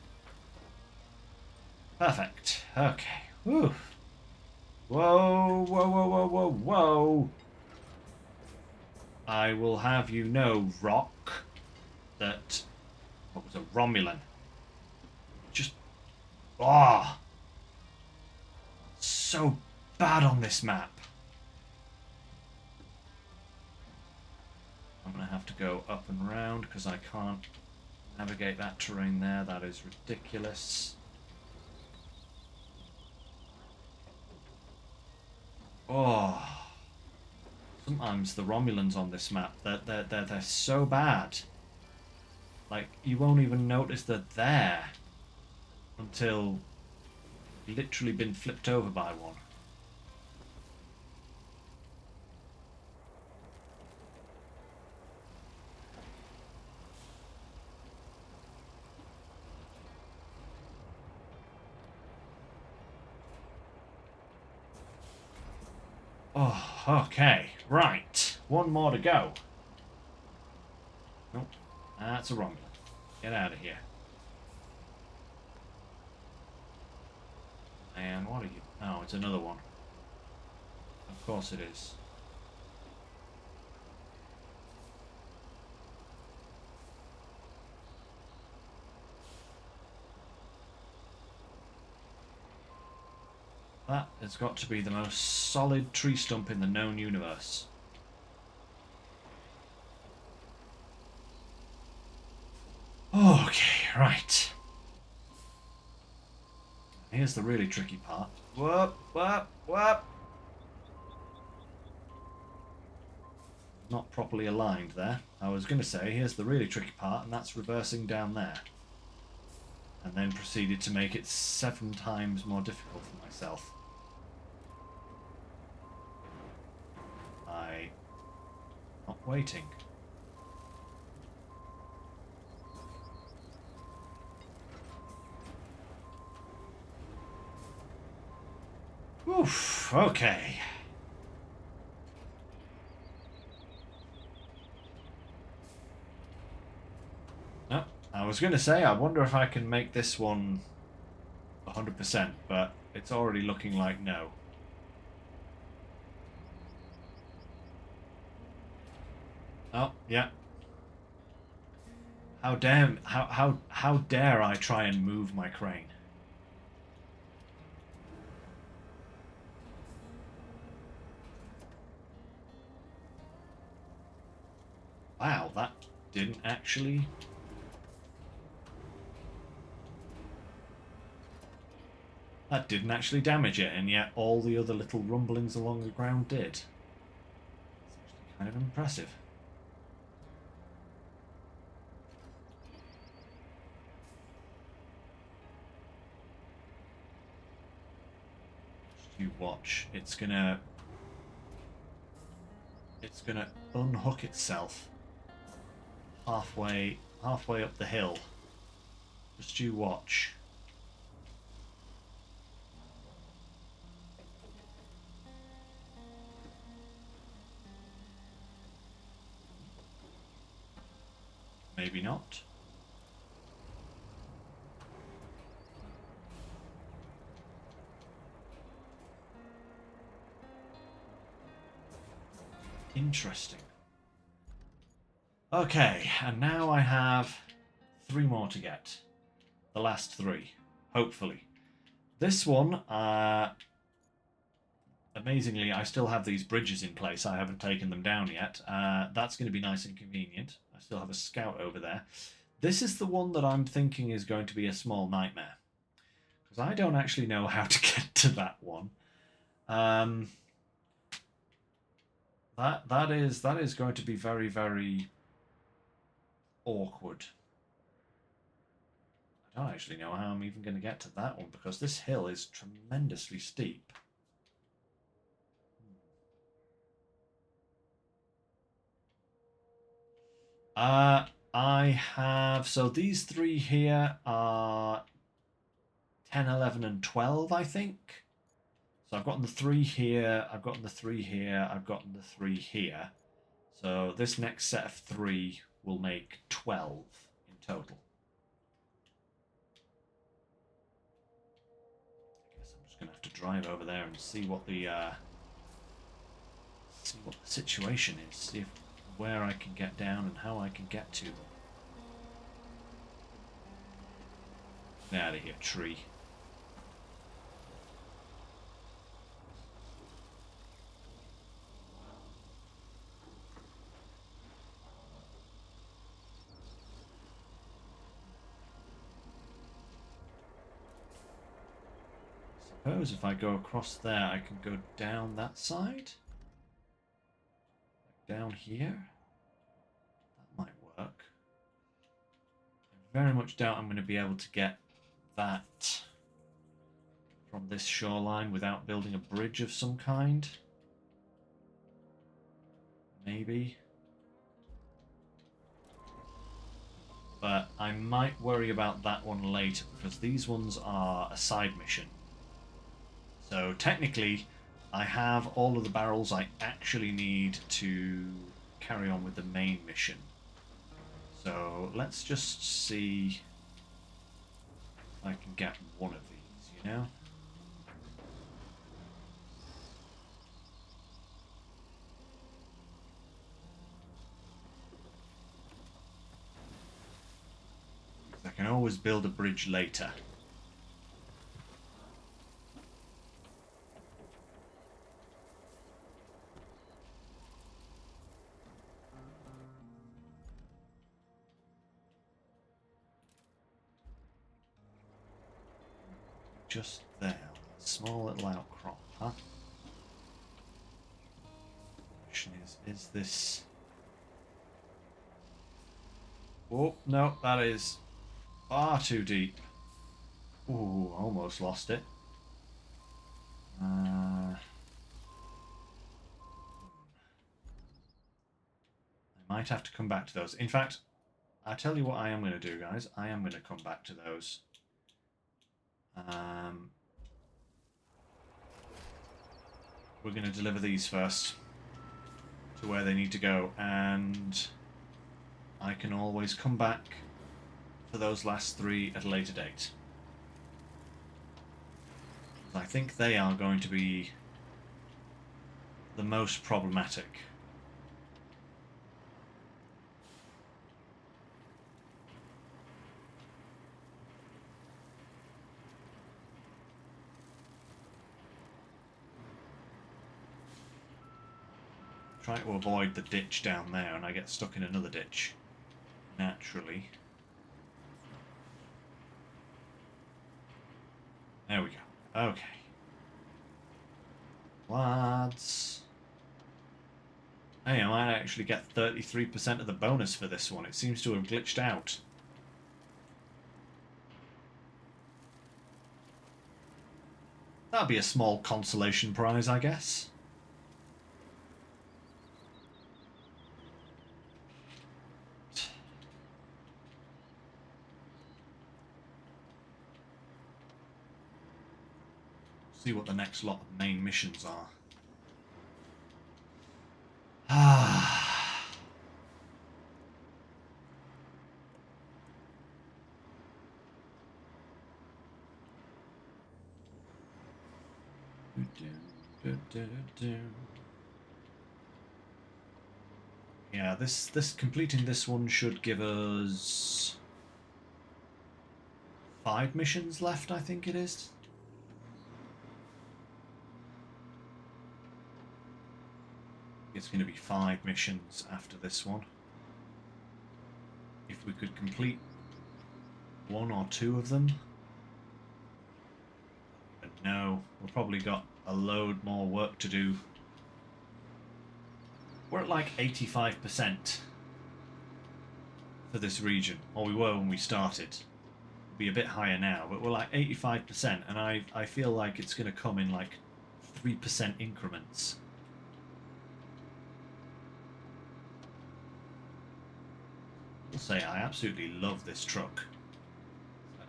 Perfect. Okay. Whew. Whoa, whoa, whoa, whoa, whoa, whoa. I will have you know, Rock, that... What was a Romulan? Just... Ah! Oh, so bad on this map. I'm going to have to go up and round because I can't navigate that terrain there. That is ridiculous. Oh, sometimes the Romulans on this map, they're so bad. Like, you won't even notice they're there until you've literally been flipped over by one. Oh, okay. Right. One more to go. Nope. That's a Romulan. Get out of here. And what What are you? Oh, it's another one. Of course it is. That has got to be the most solid tree stump in the known universe. Okay, right. Here's the really tricky part. Whoop, whoop, whoop. Not properly aligned there. I was going to say, here's the really tricky part, and that's reversing down there. And then proceeded to make it 7 times more difficult for myself. Not waiting. Oof, okay. No, I was going to say, I wonder if I can make this one 100%, but it's already looking like no. Oh, yeah. How dare I try and move my crane? Wow, that didn't actually... That didn't actually damage it, and yet all the other little rumblings along the ground did. It's actually kind of impressive. Just you watch. It's gonna unhook itself halfway up the hill. Just you watch. Maybe not. Interesting. Okay, and now I have 3 more to get. The last 3, hopefully. This one, amazingly, I still have these bridges in place. I haven't taken them down yet. That's going to be nice and convenient. I still have a scout over there. This is the one that I'm thinking is going to be a small nightmare. Because I don't actually know how to get to that one. That is going to be very, very awkward. I don't actually know how I'm even going to get to that one because this hill is tremendously steep. I have... So these 3 here are 10, 11, and 12, I think. So I've gotten the 3 here, I've gotten the 3 here, I've gotten the 3 here. So this next set of 3 will make 12 in total. I guess I'm just going to have to drive over there and see what the situation is. See if, where I can get down and how I can get to them. Get out of here, tree. I suppose if I go across there, I can go down that side. Like down here. That might work. I very much doubt I'm going to be able to get that from this shoreline without building a bridge of some kind. Maybe. But I might worry about that one later because these ones are a side mission. So technically, I have all of the barrels I actually need to carry on with the main mission. So let's just see if I can get one of these, you know? always build a bridge later. Just there, a small little outcrop, huh? Question is this... Oh, no, that is far too deep. Ooh, almost lost it. I might have to come back to those. In fact, I'll tell you what I am going to do, guys. I am going to come back to those. We're going to deliver these first to where they need to go, and I can always come back for those last 3 at a later date. I think they are going to be the most problematic. Try to avoid the ditch down there, and I get stuck in another ditch naturally. There we go. Okay. Lads. Hey, I might actually get 33% of the bonus for this one. It seems to have glitched out. That'd be a small consolation prize, I guess. See what the next lot of main missions are. Yeah, this completing this one should give us 5 missions left, I think it is. It's going to be 5 missions after this one. If we could complete 1 or 2 of them. But no, we've probably got a load more work to do. We're at like 85% for this region, or we were when we started. We'll be a bit higher now, but we're like 85%, and I feel like it's going to come in like 3% increments. I'll say I absolutely love this truck.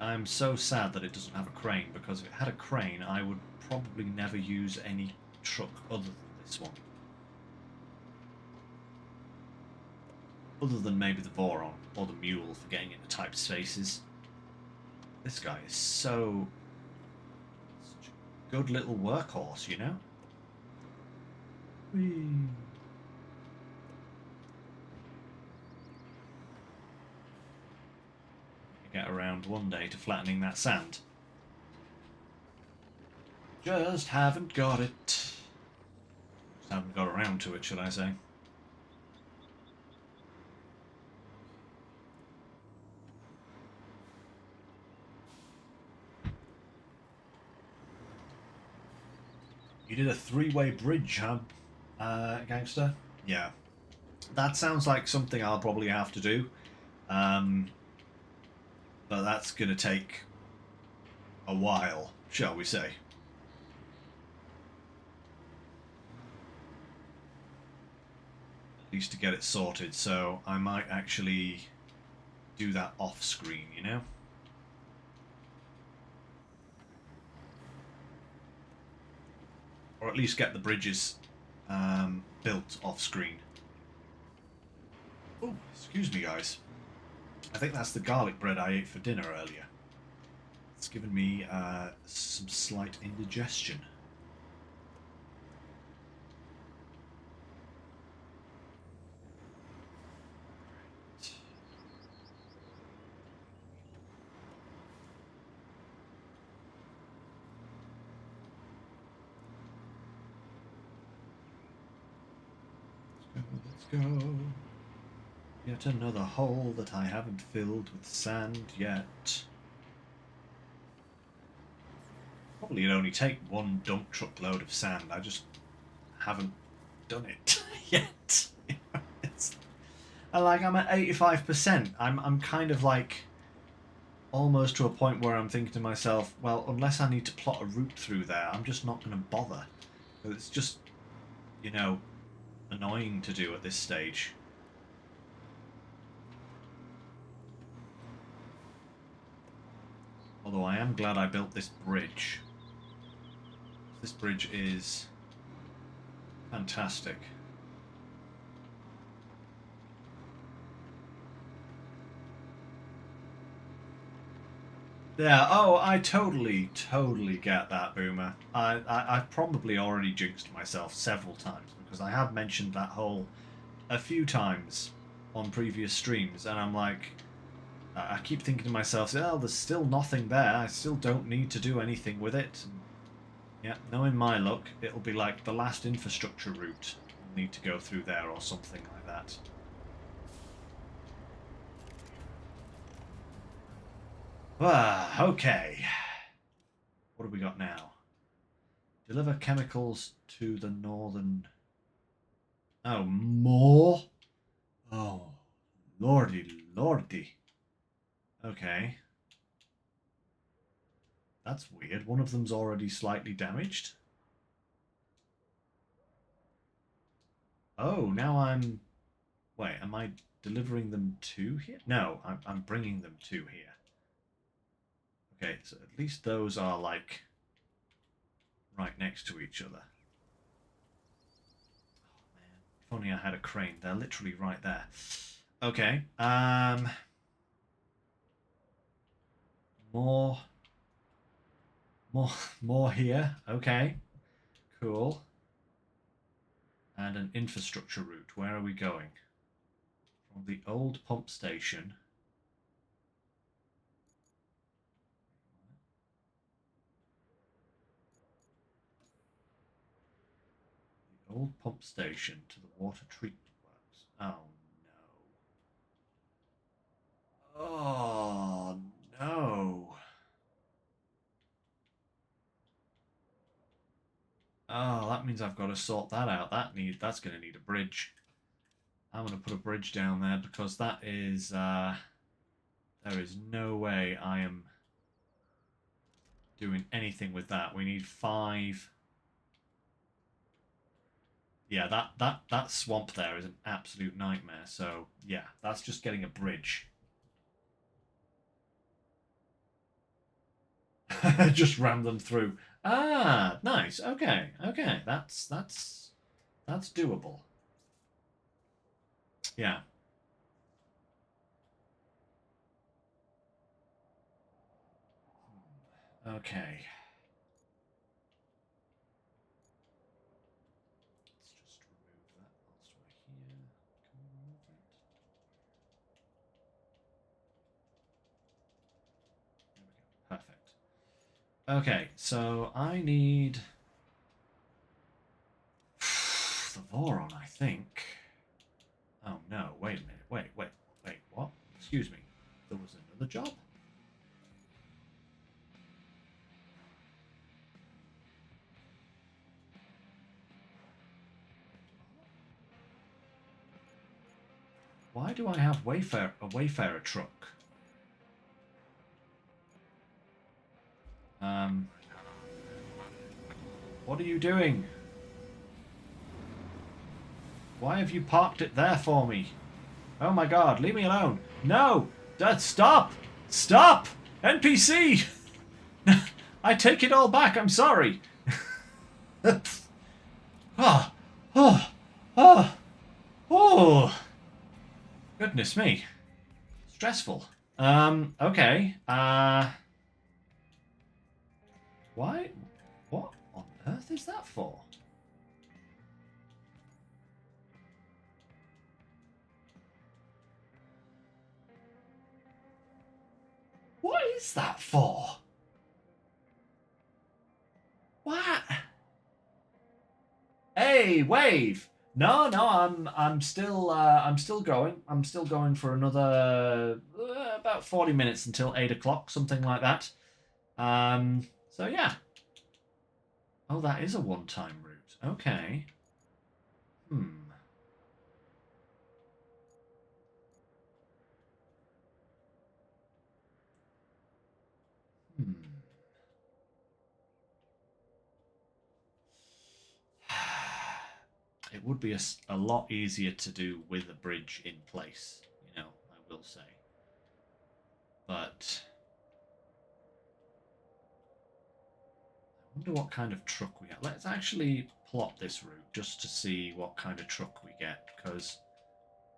I'm so sad that it doesn't have a crane, because if it had a crane, I would probably never use any truck other than this one. Other than maybe the Voron or the Mule for getting into tight spaces. This guy is such a good little workhorse, you know? Whee. Get around one day to flattening that sand. Just haven't got it. Just haven't got around to it, should I say. You did a 3-way bridge, huh, gangster? Yeah. That sounds like something I'll probably have to do. But that's going to take a while, shall we say. At least to get it sorted, so I might actually do that off screen, you know? Or at least get the bridges built off screen. Oh, excuse me, guys. I think that's the garlic bread I ate for dinner earlier. It's given me some slight indigestion. go. Yet another hole that I haven't filled with sand yet. Probably it'd only take one dump truck load of sand. I just haven't done it yet. I'm at 85%. I'm kind of like almost to a point where I'm thinking to myself, well, unless I need to plot a route through there, I'm just not going to bother. It's just, you know, annoying to do at this stage. Although I am glad I built this bridge. This bridge is fantastic. Yeah, oh, I totally get that, Boomer. I've probably already jinxed myself several times because I have mentioned that hole a few times on previous streams, and I'm like, I keep thinking to myself, oh, there's still nothing there. I still don't need to do anything with it. And yeah, knowing my luck, it'll be like the last infrastructure route. We'll need to go through there or something like that. Ah, okay. What have we got now? Deliver chemicals to the northern... Oh, more? Oh, lordy. Okay. That's weird. One of them's already slightly damaged. Oh, now I'm... Wait, am I delivering them to here? No, I'm bringing them to here. Okay, so at least those are, like, right next to each other. Oh, man. If only I had a crane. They're literally right there. Okay, More here. Okay, cool. And an infrastructure route. Where are we going? From the old pump station. The old pump station to the water treatment works. Oh no. Oh no. Oh, that means I've got to sort that out. That's going to need a bridge. I'm going to put a bridge down there because that is there is no way I am doing anything with that. We need 5. Yeah, that swamp there is an absolute nightmare. So yeah, that's just getting a bridge. Just ram them through. Ah, nice. Okay, that's doable. Yeah. Okay. Let's just remove that whilst we're here. Can we remove that? There we go. Perfect. Okay, so I need the Voron, I think. Oh no, wait a minute. Wait, what? Excuse me. There was another job? Why do I have a Wayfarer truck? What are you doing? Why have you parked it there for me? Oh my god, leave me alone. No! Stop! Stop! NPC! I take it all back, I'm sorry. Oh. Goodness me. Stressful. Okay. Why? What on earth is that for? What is that for? What? Hey, Wave! No, no, I'm still going. I'm still going for another about 40 minutes until 8 o'clock, something like that. So yeah. Oh, that is a one-time route. Okay. Hmm. Hmm. It would be a lot easier to do with a bridge in place, I will say. But I wonder what kind of truck we get. Let's actually plot this route just to see what kind of truck we get, because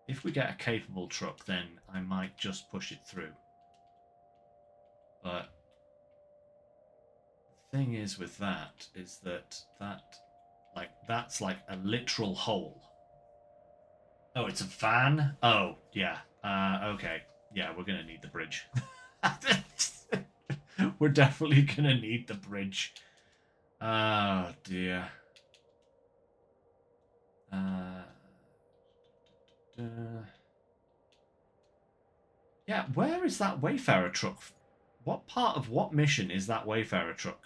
if we get a capable truck, then I might just push it through. But the thing is with that is that's like a literal hole. Oh, it's a van? Oh, yeah. Okay. Yeah, we're gonna need the bridge. We're definitely gonna need the bridge. Oh dear. Uh, yeah, where is that Wayfarer truck? What part of what mission is that Wayfarer truck?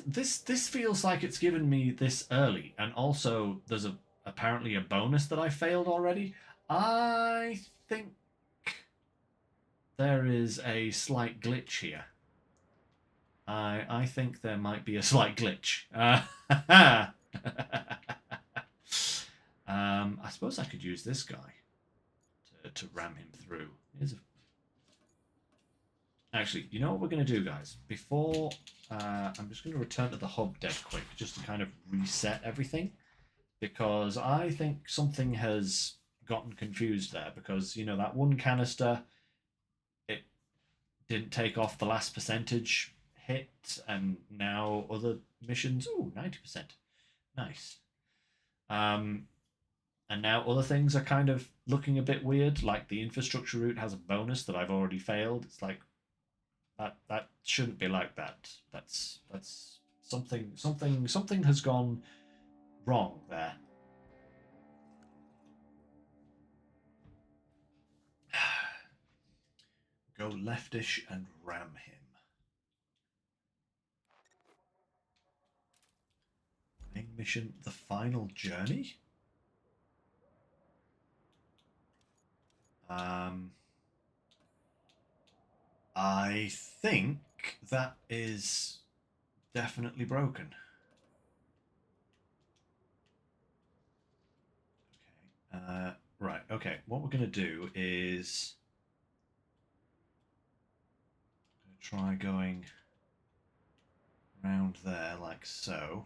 This feels like it's given me this early, and also there's apparently a bonus that I failed already. I think there is a slight glitch here. I think there might be a slight glitch. I suppose I could use this guy to ram him through. Actually, you know what we're going to do, guys? Before I'm just going to return to the hub dead quick, just to kind of reset everything, because I think something has gotten confused there. Because that one canister, it didn't take off the last percentage hit, and now other missions, 90%, nice. Um, and now other things are kind of looking a bit weird. Like the infrastructure route has a bonus that I've already failed. It's like that shouldn't be like that. That's something has gone wrong there. Go leftish and ram him. Main mission: the final journey. Um, I think that is definitely broken. Okay. Right. Okay. What we're gonna do is try going around there like so.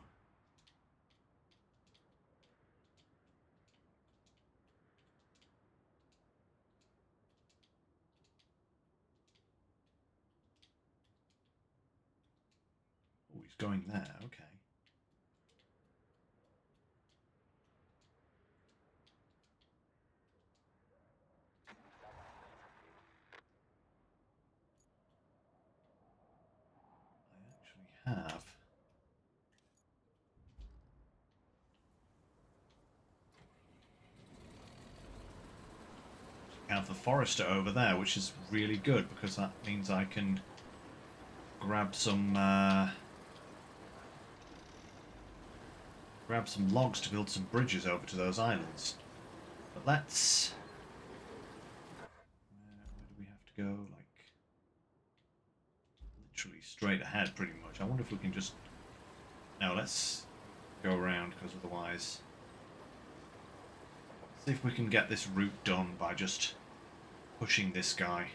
Oh, he's going there. Okay. I actually have the forester over there, which is really good because that means I can grab some logs to build some bridges over to those islands. But let's where do we have to go? Like literally straight ahead, pretty much. I wonder if we can just no. Let's go around because otherwise, see if we can get this route done by just pushing this guy.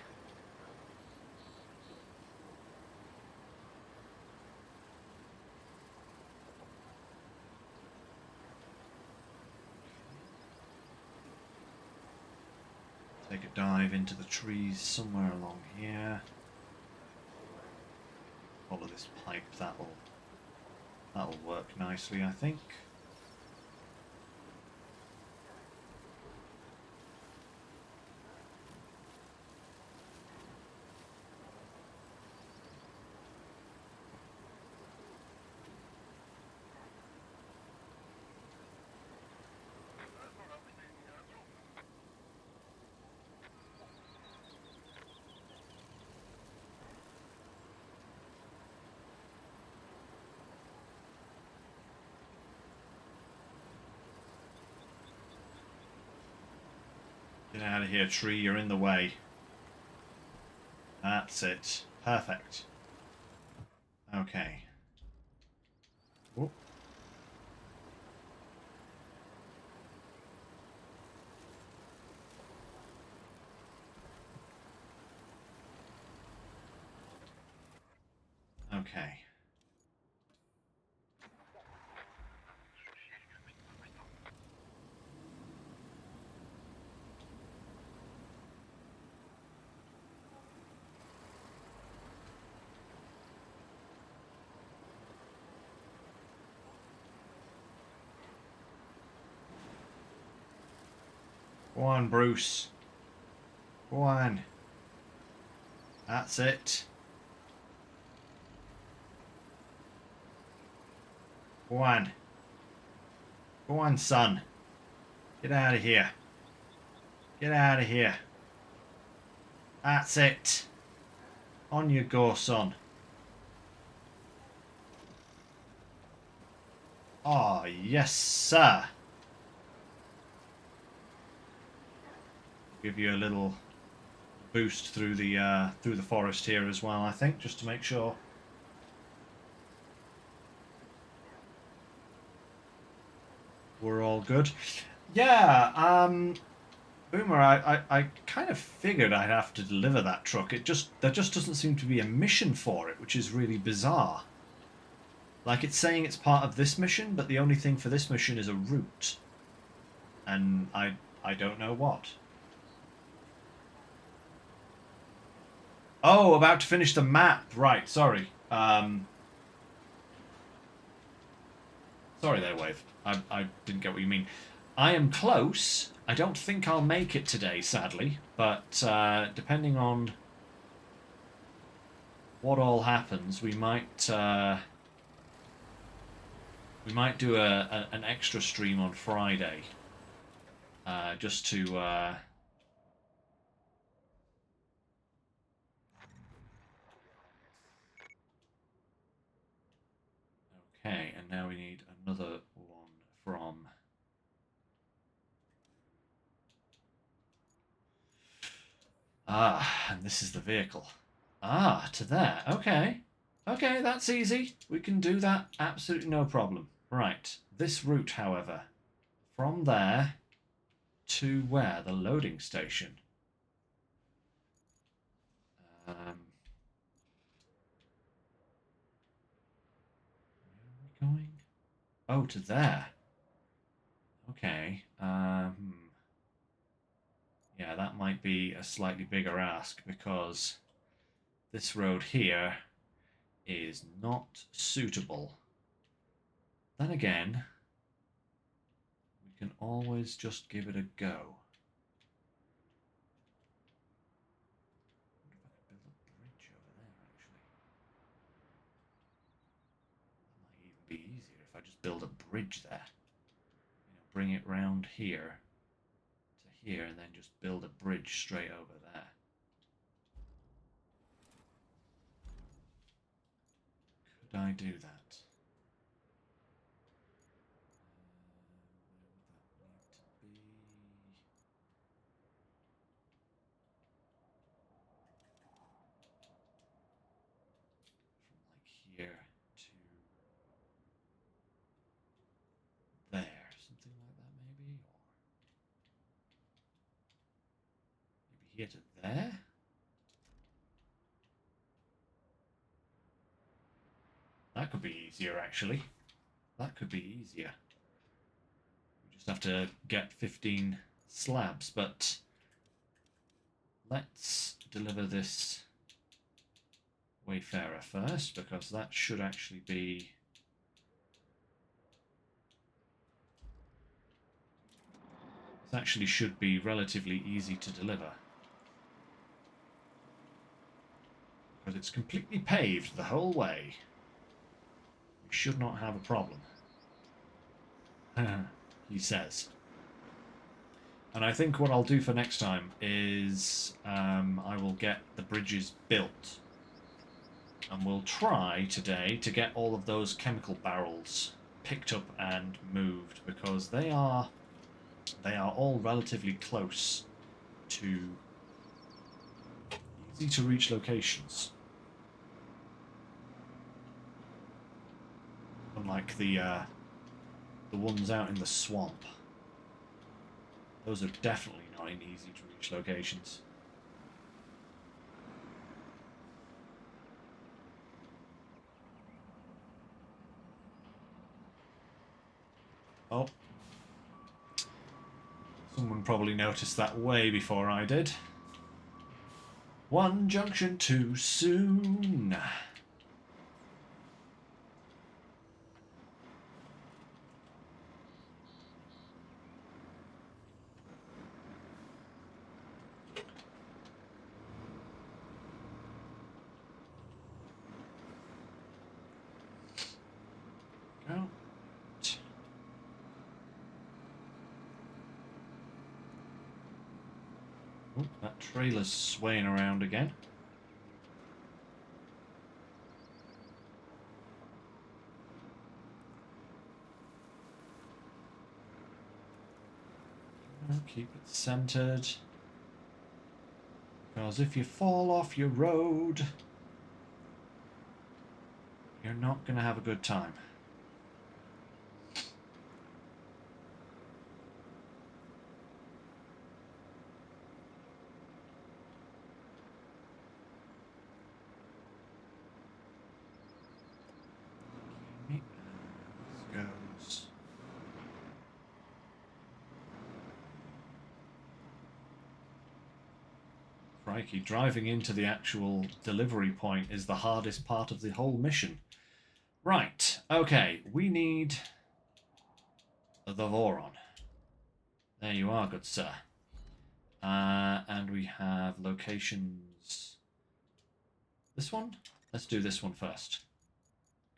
Take a dive into the trees somewhere along here. Follow this pipe. That'll work nicely, I think. Get out of here, tree. You're in the way. That's it. Perfect. Okay. Whoop. Okay. Go on, Bruce. Go on. That's it. Go on. Go on, son. Get out of here. Get out of here. That's it. On you go, son. Oh, yes, sir. Give you a little boost through the forest here as well, I think, just to make sure. We're all good. Yeah, Boomer, I kind of figured I'd have to deliver that truck. There just doesn't seem to be a mission for it, which is really bizarre. Like, it's saying it's part of this mission, but the only thing for this mission is a route. And I don't know what. Oh, about to finish the map. Right, sorry. Sorry there, Wave. I didn't get what you mean. I am close. I don't think I'll make it today, sadly. But depending on what all happens, we might do an extra stream on Friday. Just to... Okay, and now we need another one from... Ah, and this is the vehicle. Ah, to there. Okay. Okay, that's easy. We can do that. Absolutely no problem. Right. This route, however, from there to where? The loading station. Where are we going? Oh, to there. Okay. Yeah, that might be a slightly bigger ask because this road here is not suitable. Then again, we can always just give it a go. Be easier if I just build a bridge there. You know, bring it round here to here and then just build a bridge straight over there. Could I do that? Where would that need to be? From like here to there, something like that maybe, or maybe here to there. That could be easier, actually. That could be easier. We just have to get 15 slabs, but let's deliver this Wayfarer first, because that should actually be... This actually should be relatively easy to deliver. Because it's completely paved the whole way. We should not have a problem. He says. And I think what I'll do for next time is I will get the bridges built. And we'll try today to get all of those chemical barrels picked up and moved, because they are all relatively close to easy to reach locations. Unlike the ones out in the swamp. Those are definitely not in easy to reach locations. Oh. Someone probably noticed that way before I did. One junction too soon. Go. Oh, that trailer's swaying around again. Keep it centered. Because if you fall off your road, you're not going to have a good time. Crikey, driving into the actual delivery point is the hardest part of the whole mission. Right, okay, we need the Voron. There you are, good sir. And we have locations. This one? Let's do this one first.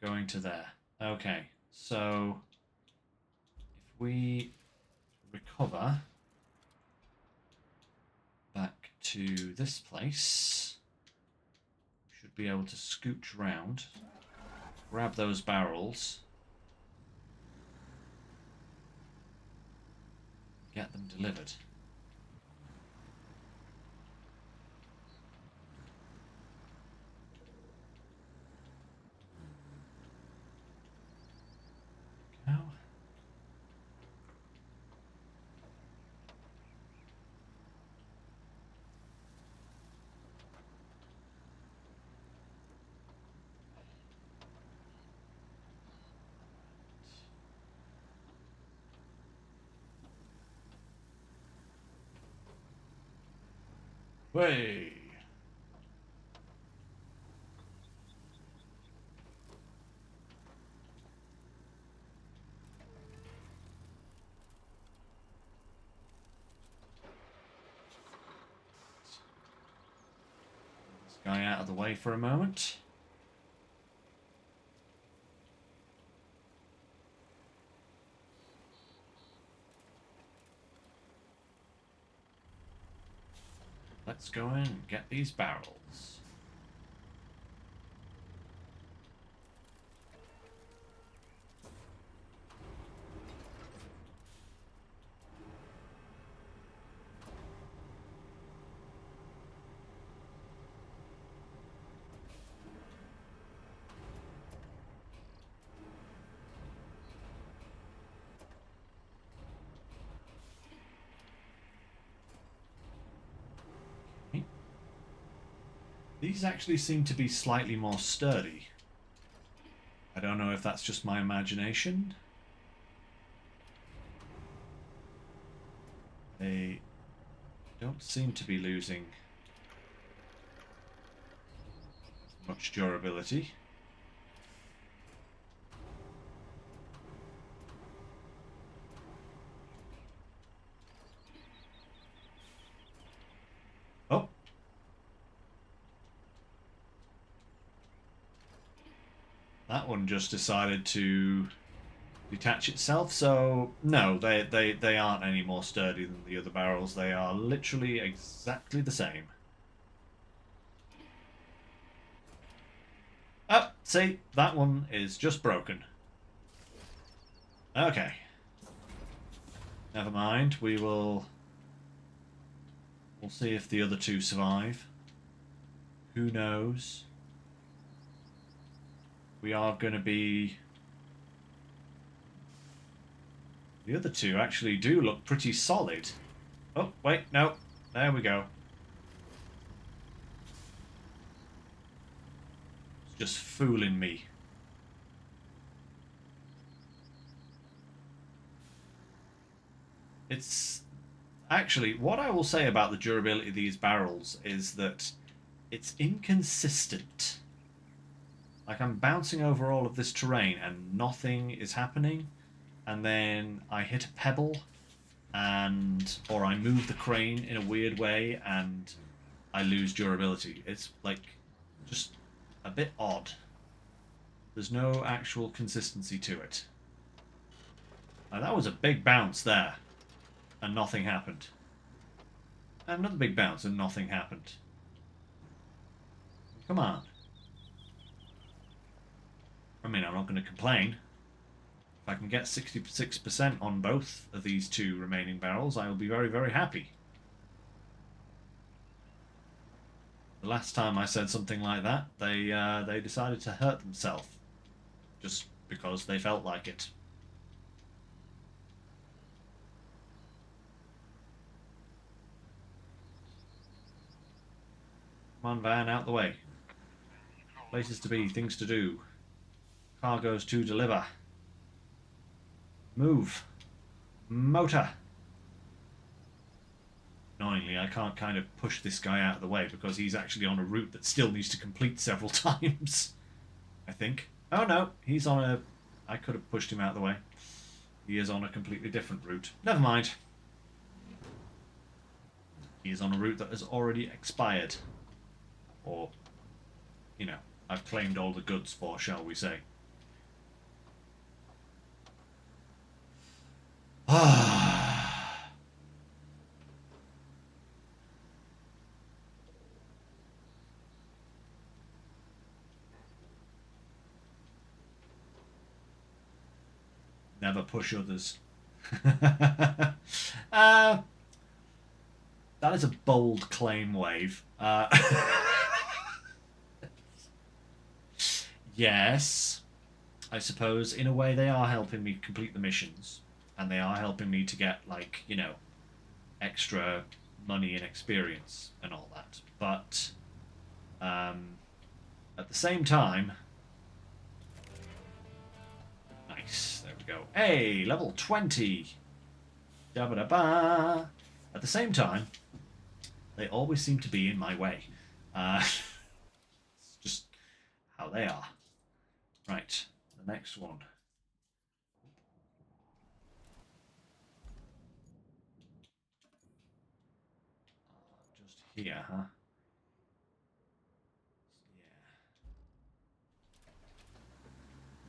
Going to there. Okay, so if we recover back to this place, we should be able to scooch round, grab those barrels, get them delivered. Go. Way. This guy out of the way for a moment. Let's go in and get these barrels. These actually seem to be slightly more sturdy. I don't know if that's just my imagination. They don't seem to be losing much durability. Oh. That one just decided to detach itself, so no, they aren't any more sturdy than the other barrels. They are literally exactly the same. Oh, see, that one is just broken. Okay. Never mind, we'll We'll see if the other two survive. Who knows? We are going to be... The other two actually do look pretty solid. Oh, wait, no. There we go. It's just fooling me. It's... Actually, what I will say about the durability of these barrels is that it's inconsistent. Like, I'm bouncing over all of this terrain and nothing is happening. And then I hit a pebble, or I move the crane in a weird way and I lose durability. It's, like, just a bit odd. There's no actual consistency to it. Now, that was a big bounce there. And nothing happened. Another big bounce and nothing happened. Come on. I mean, I'm not going to complain. If I can get 66% on both of these two remaining barrels, I will be very, very happy. The last time I said something like that, they decided to hurt themselves. Just because they felt like it. Come on, van, out the way. Places to be, things to do. Cargoes to deliver. Move. Motor. Annoyingly, I can't kind of push this guy out of the way because he's actually on a route that still needs to complete several times. I think. Oh no, he's on a... I could have pushed him out of the way. He is on a completely different route. Never mind. He is on a route that has already expired. Or, you know, I've claimed all the goods for, shall we say. Never push others. That is a bold claim, Wave. Yes, I suppose in a way they are helping me complete the missions, and they are helping me to get, like, you know, extra money and experience and all that. But at the same time, nice. There we go. Hey, level 20. Da ba da ba. At the same time, they always seem to be in my way. It's just how they are. Right, the next one. Just here, huh? Yeah.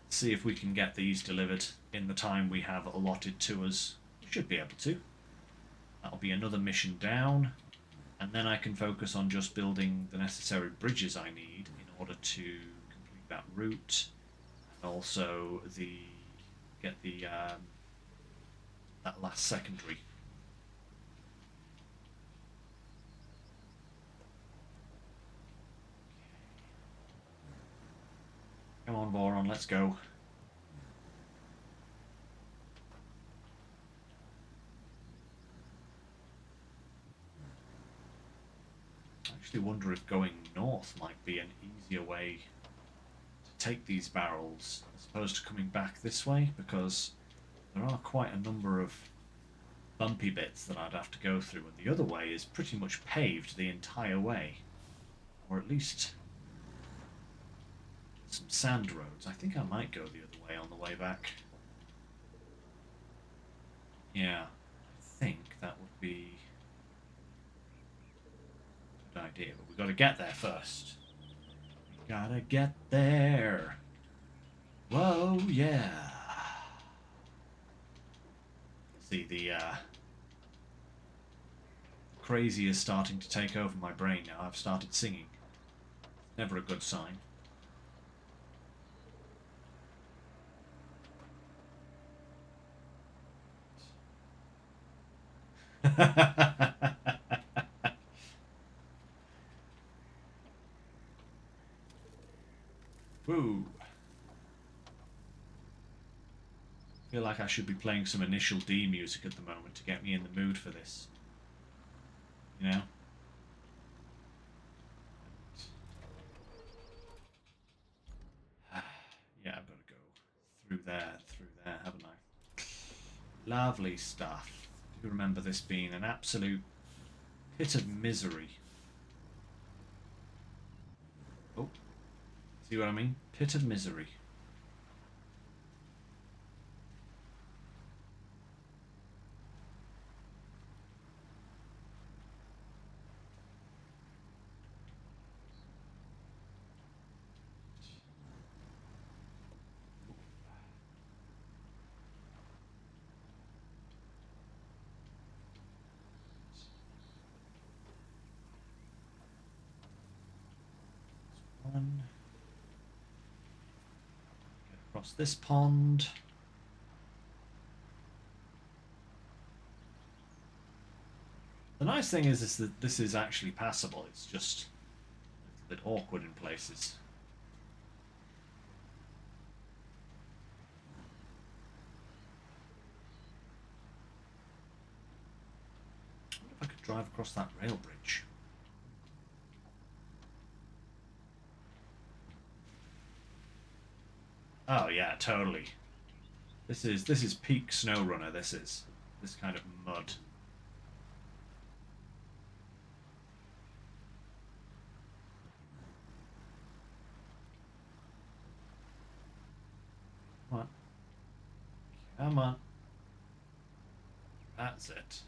Let's see if we can get these delivered in the time we have allotted to us. We should be able to. That'll be another mission down. And then I can focus on just building the necessary bridges I need in order to complete that route. Also get the that last secondary. Come on, Boron, let's go. I actually wonder if going north might be an easier way to take these barrels as opposed to coming back this way, because there are quite a number of bumpy bits that I'd have to go through, and the other way is pretty much paved the entire way. Or at least some sand roads. I think I might go the other way on the way back. Yeah, I think that would be a good idea, but we've got to get there first. We gotta get there. Whoa, yeah. See, the crazy is starting to take over my brain now. I've started singing. Never a good sign. I should be playing some Initial D music at the moment to get me in the mood for this. You know? Yeah, I've got to go through there, haven't I? Lovely stuff. I do remember this being an absolute pit of misery. Oh, see what I mean? Pit of misery. One. Get across this pond. The nice thing is that this is actually passable. It's just a little bit awkward in places. I wonder if I could drive across that rail bridge. Oh yeah, totally. This is peak SnowRunner. This kind of mud. Come on. Come on. That's it.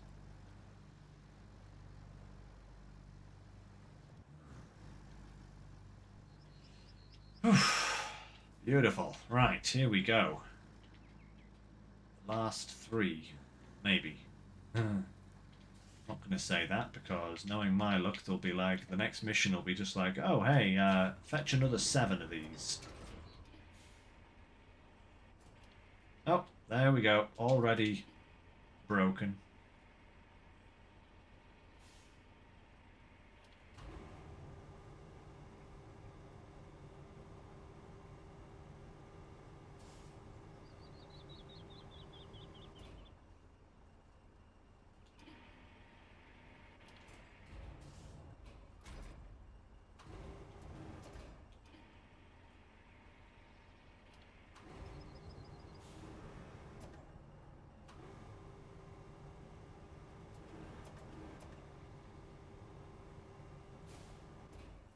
Beautiful. Right, here we go. Last three, maybe. Not going to say that because knowing my luck, they'll be like, the next mission will be just like, oh, hey, fetch another 7 of these. Oh, there we go. Already broken.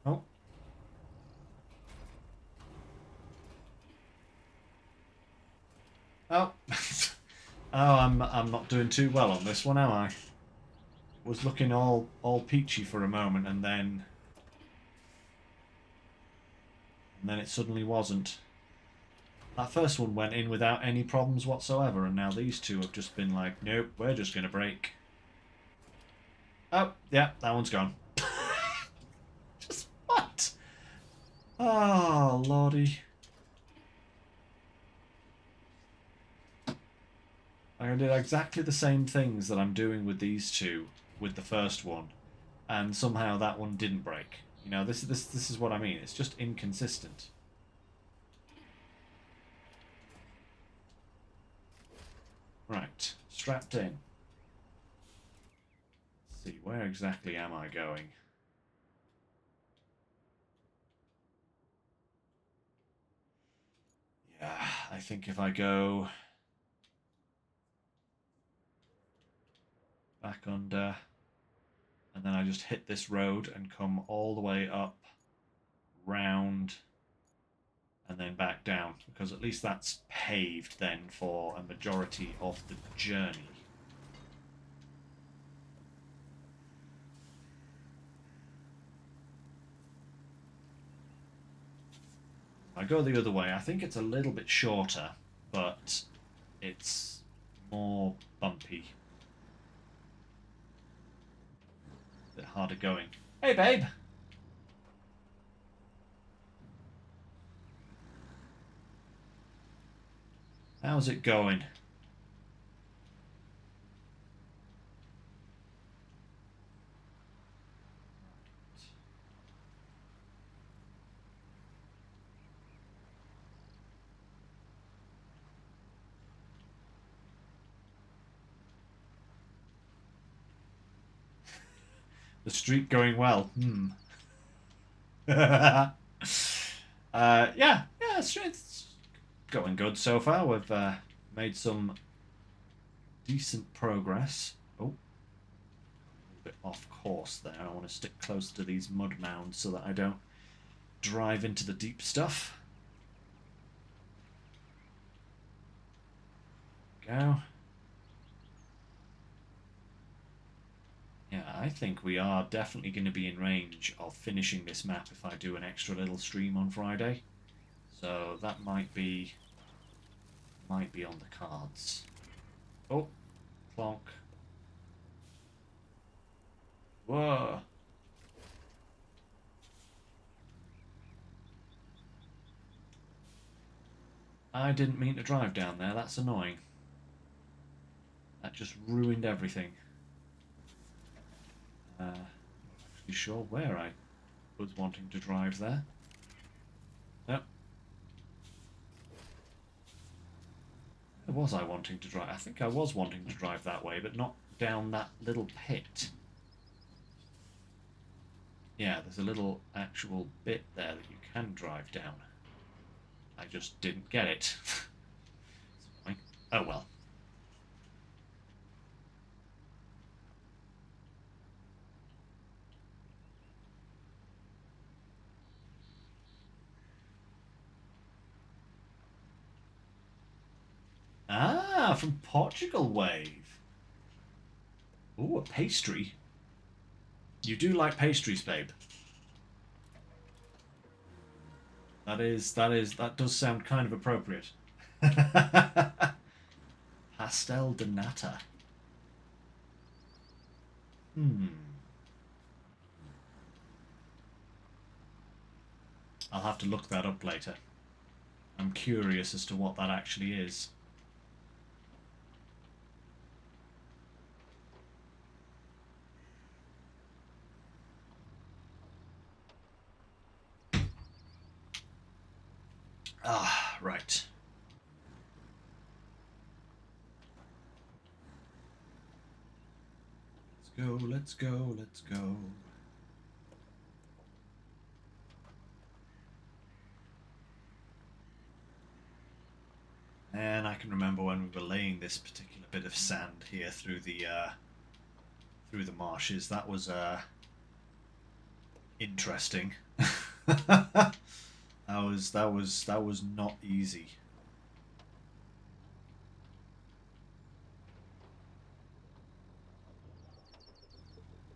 Oh. Oh. Oh, I'm not doing too well on this one, am I? Was looking all peachy for a moment and then it suddenly wasn't. That first one went in without any problems whatsoever, and now these two have just been like, nope, we're just going to break. Oh, yeah, that one's gone. Just what? Oh, lordy. I did exactly the same things that I'm doing with these two, with the first one, and somehow that one didn't break. You know, this is what I mean. It's just inconsistent. Right, strapped in. Let's see, where exactly am I going? Yeah, I think if I go back under, and then I just hit this road and come all the way up, round, and then back down, because at least that's paved then for a majority of the journey. I go the other way. I think it's a little bit shorter, but it's more bumpy. A bit harder going. Hey, babe! How's it going? The streak going well. Yeah, yeah, it's going good so far. We've made some decent progress. Oh, a little bit off course there. I want to stick close to these mud mounds so that I don't drive into the deep stuff. Go. Yeah, I think we are definitely going to be in range of finishing this map if I do an extra little stream on Friday. So that might be on the cards. Oh, clonk. Whoa. I didn't mean to drive down there. That's annoying. That just ruined everything. Not actually sure where I was wanting to drive there. Nope. Where was I wanting to drive? I think I was wanting to drive that way, but not down that little pit. Yeah, there's a little actual bit there that you can drive down. I just didn't get it. Oh well. Ah, from Portugal Wave. Ooh, a pastry. You do like pastries, babe. That does sound kind of appropriate. Pastel de nata. I'll have to look that up later. I'm curious as to what that actually is. Ah, right. Let's go, let's go. And I can remember when we were laying this particular bit of sand here through the marshes. That was interesting. that was not easy.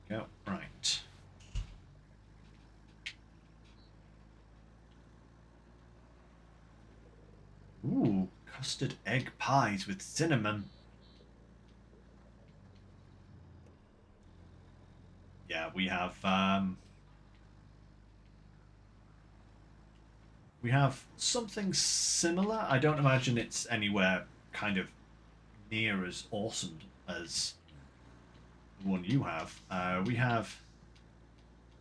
Go right. Ooh, custard egg pies with cinnamon. Yeah, we have something similar. I don't imagine it's anywhere kind of near as awesome as the one you have. We have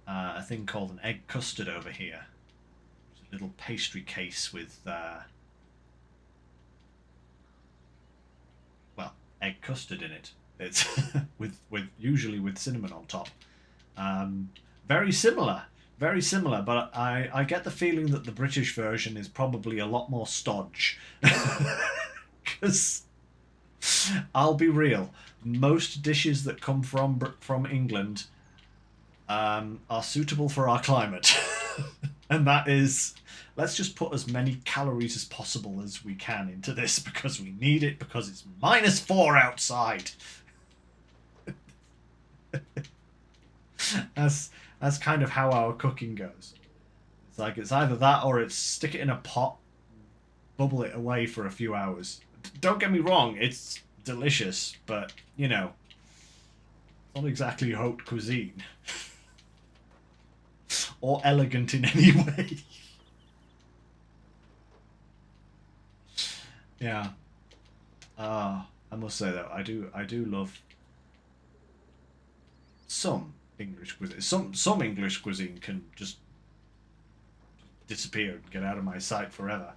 a thing called an egg custard over here. It's a little pastry case with well, egg custard in it. It's with usually with cinnamon on top. Very similar, but I get the feeling that the British version is probably a lot more stodge. Because I'll be real, most dishes that come from England are suitable for our climate, and that is, let's just put as many calories as possible as we can into this because we need it because it's -4 outside. That's kind of how our cooking goes. It's like it's either that or it's stick it in a pot, bubble it away for a few hours. Don't get me wrong, it's delicious, but you know, it's not exactly haute cuisine or elegant in any way. Yeah. I must say though, I do love some English cuisine. Some English cuisine can just disappear and get out of my sight forever.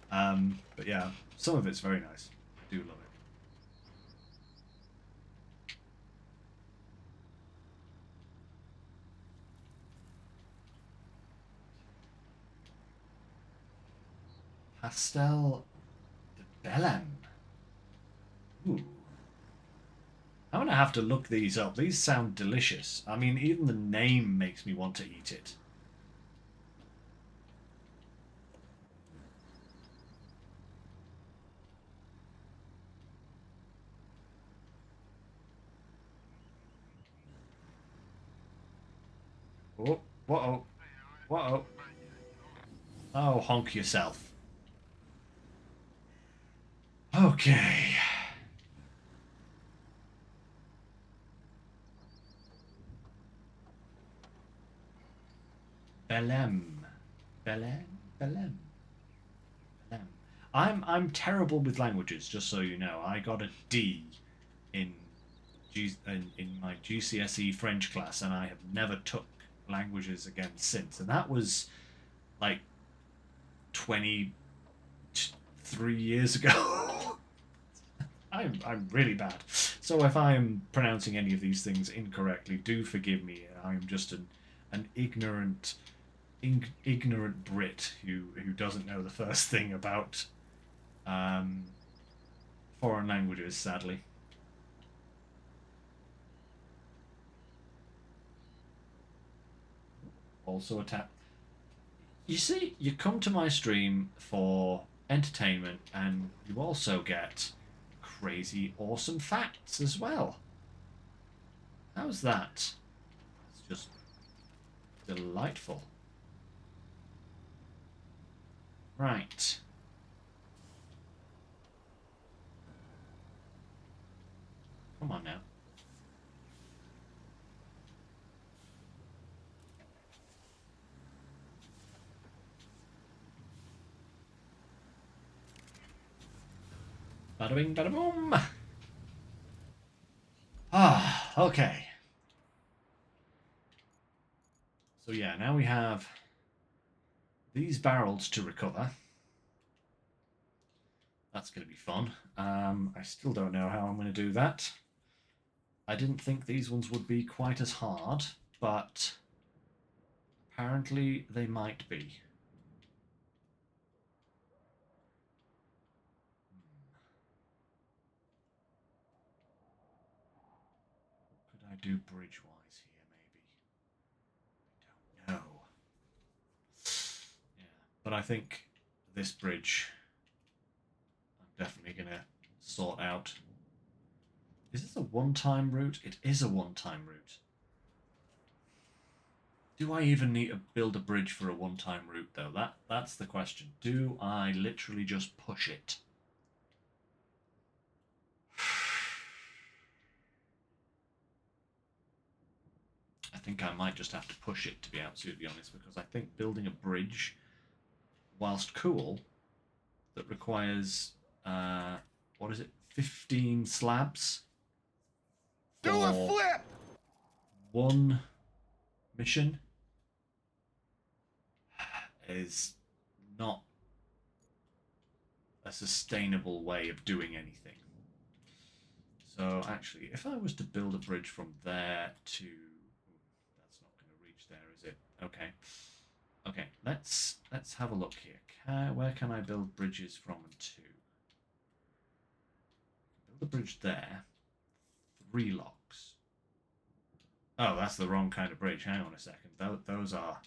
But yeah, some of it's very nice. I do love it. Pastel de Belém. Ooh. I'm gonna have to look these up. These sound delicious. I mean, even the name makes me want to eat it. Oh, whoa, whoa. Oh, honk yourself. Okay. Belém. Belém? Belém. Belém. I'm terrible with languages, just so you know. I got a D in in my GCSE French class, and I have never took languages again since. And that was like 23 years ago. I'm really bad. So if I am pronouncing any of these things incorrectly, do forgive me. I am just an ignorant Brit who doesn't know the first thing about um, foreign languages, sadly. Also a tap. You see, you come to my stream for entertainment, and you also get crazy, awesome facts as well. How's that? It's just delightful. Right. Come on now. Bada bing, bada boom. Ah, okay. So yeah, now we have these barrels to recover. That's going to be fun. I still don't know how I'm going to do that. I didn't think these ones would be quite as hard, but apparently they might be. What could I do bridge-wise here, maybe? I don't know. Yeah, but I think this bridge I'm definitely going to sort out. Is this a one-time route? It is a one-time route. Do I even need to build a bridge for a one-time route, though? That's the question. Do I literally just push it? I think I might just have to push it, to be absolutely honest, because I think building a bridge, whilst cool, that requires, what is it, 15 slabs? Do a flip! One mission is not a sustainable way of doing anything. So actually, if I was to build a bridge from there to... That's not going to reach there, is it? Okay. Okay, let's have a look here. Where can I build bridges from and to? Build a bridge there. 3 locks. Oh, that's the wrong kind of bridge. Hang on a second. Those are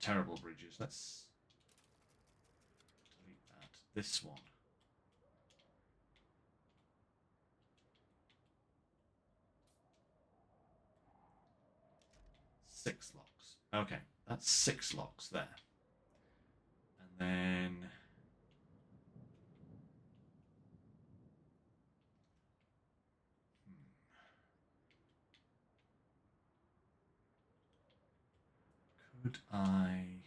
terrible bridges. Let's delete that. This one. 6 locks. Okay, that's 6 locks there. And then... Could I...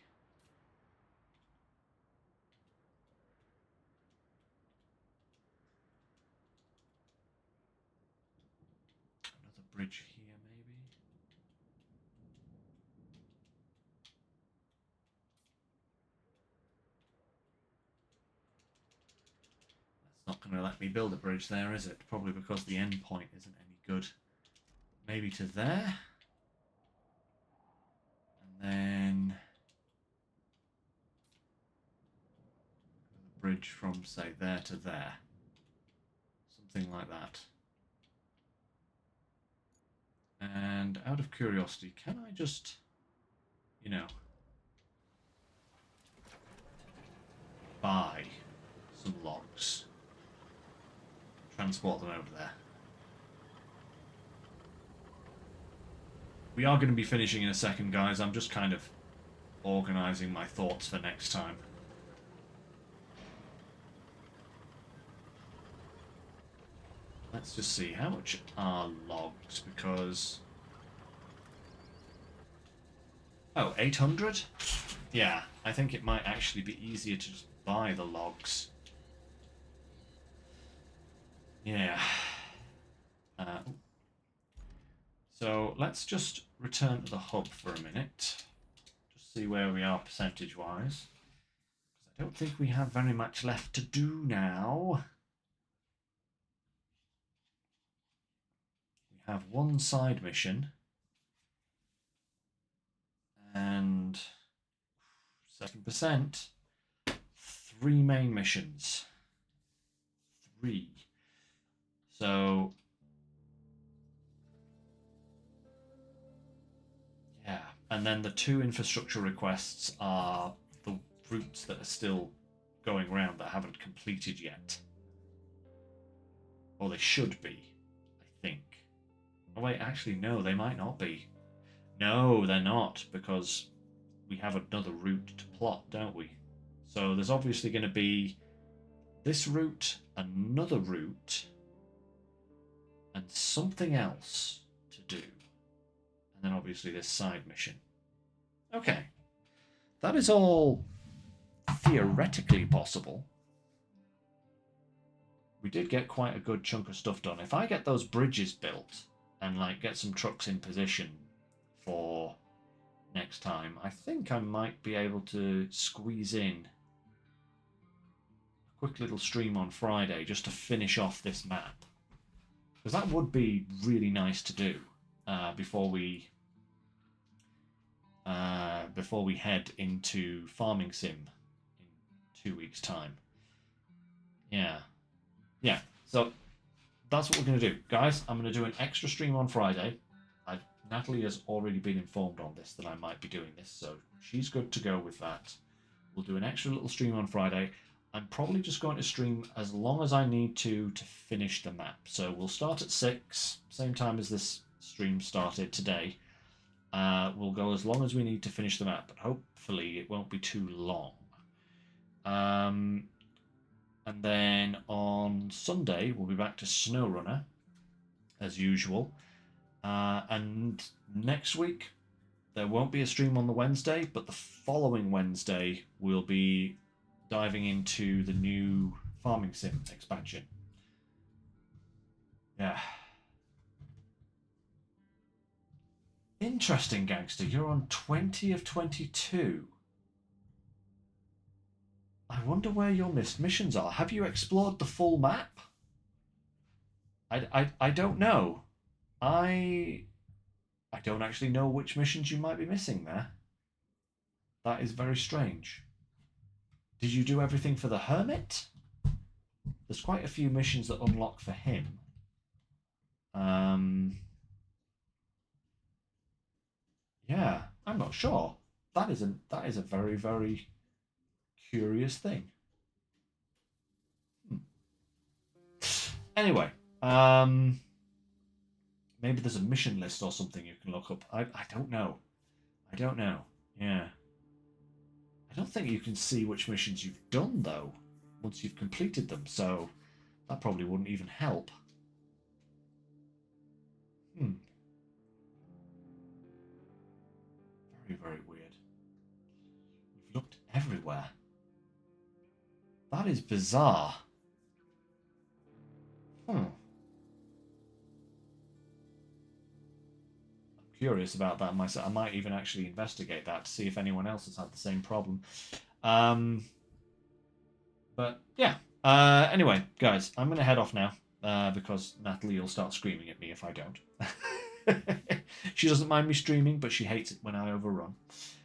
Another bridge here, maybe? That's not going to let me build a bridge there, is it? Probably because the end point isn't any good. Maybe to there? And then... bridge from, say, there to there. Something like that. And out of curiosity, can I just, you know, buy some logs? Transport them over there. We are going to be finishing in a second, guys. I'm just kind of organising my thoughts for next time. Let's just see, how much are logs? Because... oh, 800? Yeah, I think it might actually be easier to just buy the logs. Yeah. So let's just return to the hub for a minute. Just see where we are percentage-wise. Because I don't think we have very much left to do now. We have one side mission. And 7%. 3 main missions. 3. So... yeah, and then the 2 infrastructure requests are the routes that are still going around that haven't completed yet. Or they should be, I think. Oh wait, actually no, they might not be. No, they're not, because we have another route to plot, don't we? So there's obviously going to be this route, another route, and something else to do. And then obviously this side mission. Okay. That is all theoretically possible. We did get quite a good chunk of stuff done. If I get those bridges built and like get some trucks in position for next time, I think I might be able to squeeze in a quick little stream on Friday just to finish off this map. Because that would be really nice to do before we head into Farming Sim in 2 weeks' time. Yeah. So that's what we're going to do, guys. I'm going to do an extra stream on Friday. Natalie has already been informed on this that I might be doing this, so she's good to go with that. We'll do an extra little stream on Friday. I'm probably just going to stream as long as I need to finish the map. So we'll start at 6, same time as this stream started today. We'll go as long as we need to finish the map, but hopefully it won't be too long. And then on Sunday, we'll be back to SnowRunner, as usual. And next week, there won't be a stream on the Wednesday, but the following Wednesday, we'll be diving into the new Farming Sim expansion. Yeah. Interesting, Gangster. You're on 20 of 22. I wonder where your missed missions are. Have you explored the full map? I don't know. I don't actually know which missions you might be missing there. That is very strange. Did you do everything for the Hermit? There's quite a few missions that unlock for him. Yeah, I'm not sure. That is a very, very curious thing. Anyway, maybe there's a mission list or something you can look up. I don't know. I don't know. Yeah. I don't think you can see which missions you've done, though, once you've completed them, so that probably wouldn't even help. Very, very weird. You've looked everywhere. That is bizarre. I'm curious about that myself. I might even actually investigate that to see if anyone else has had the same problem. But yeah. Anyway, guys, I'm going to head off now because Natalie will start screaming at me if I don't. She doesn't mind me streaming, but she hates it when I overrun.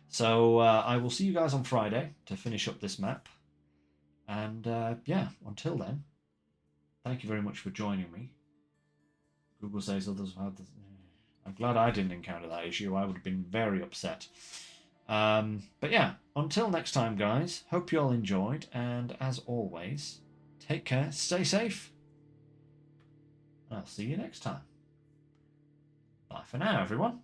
So I will see you guys on Friday to finish up this map. And yeah, until then, thank you very much for joining me. Google says others have had this. I'm glad I didn't encounter that issue. I would have been very upset. But yeah, until next time, guys, hope you all enjoyed. And as always, take care, stay safe. I'll see you next time. Bye for now, everyone.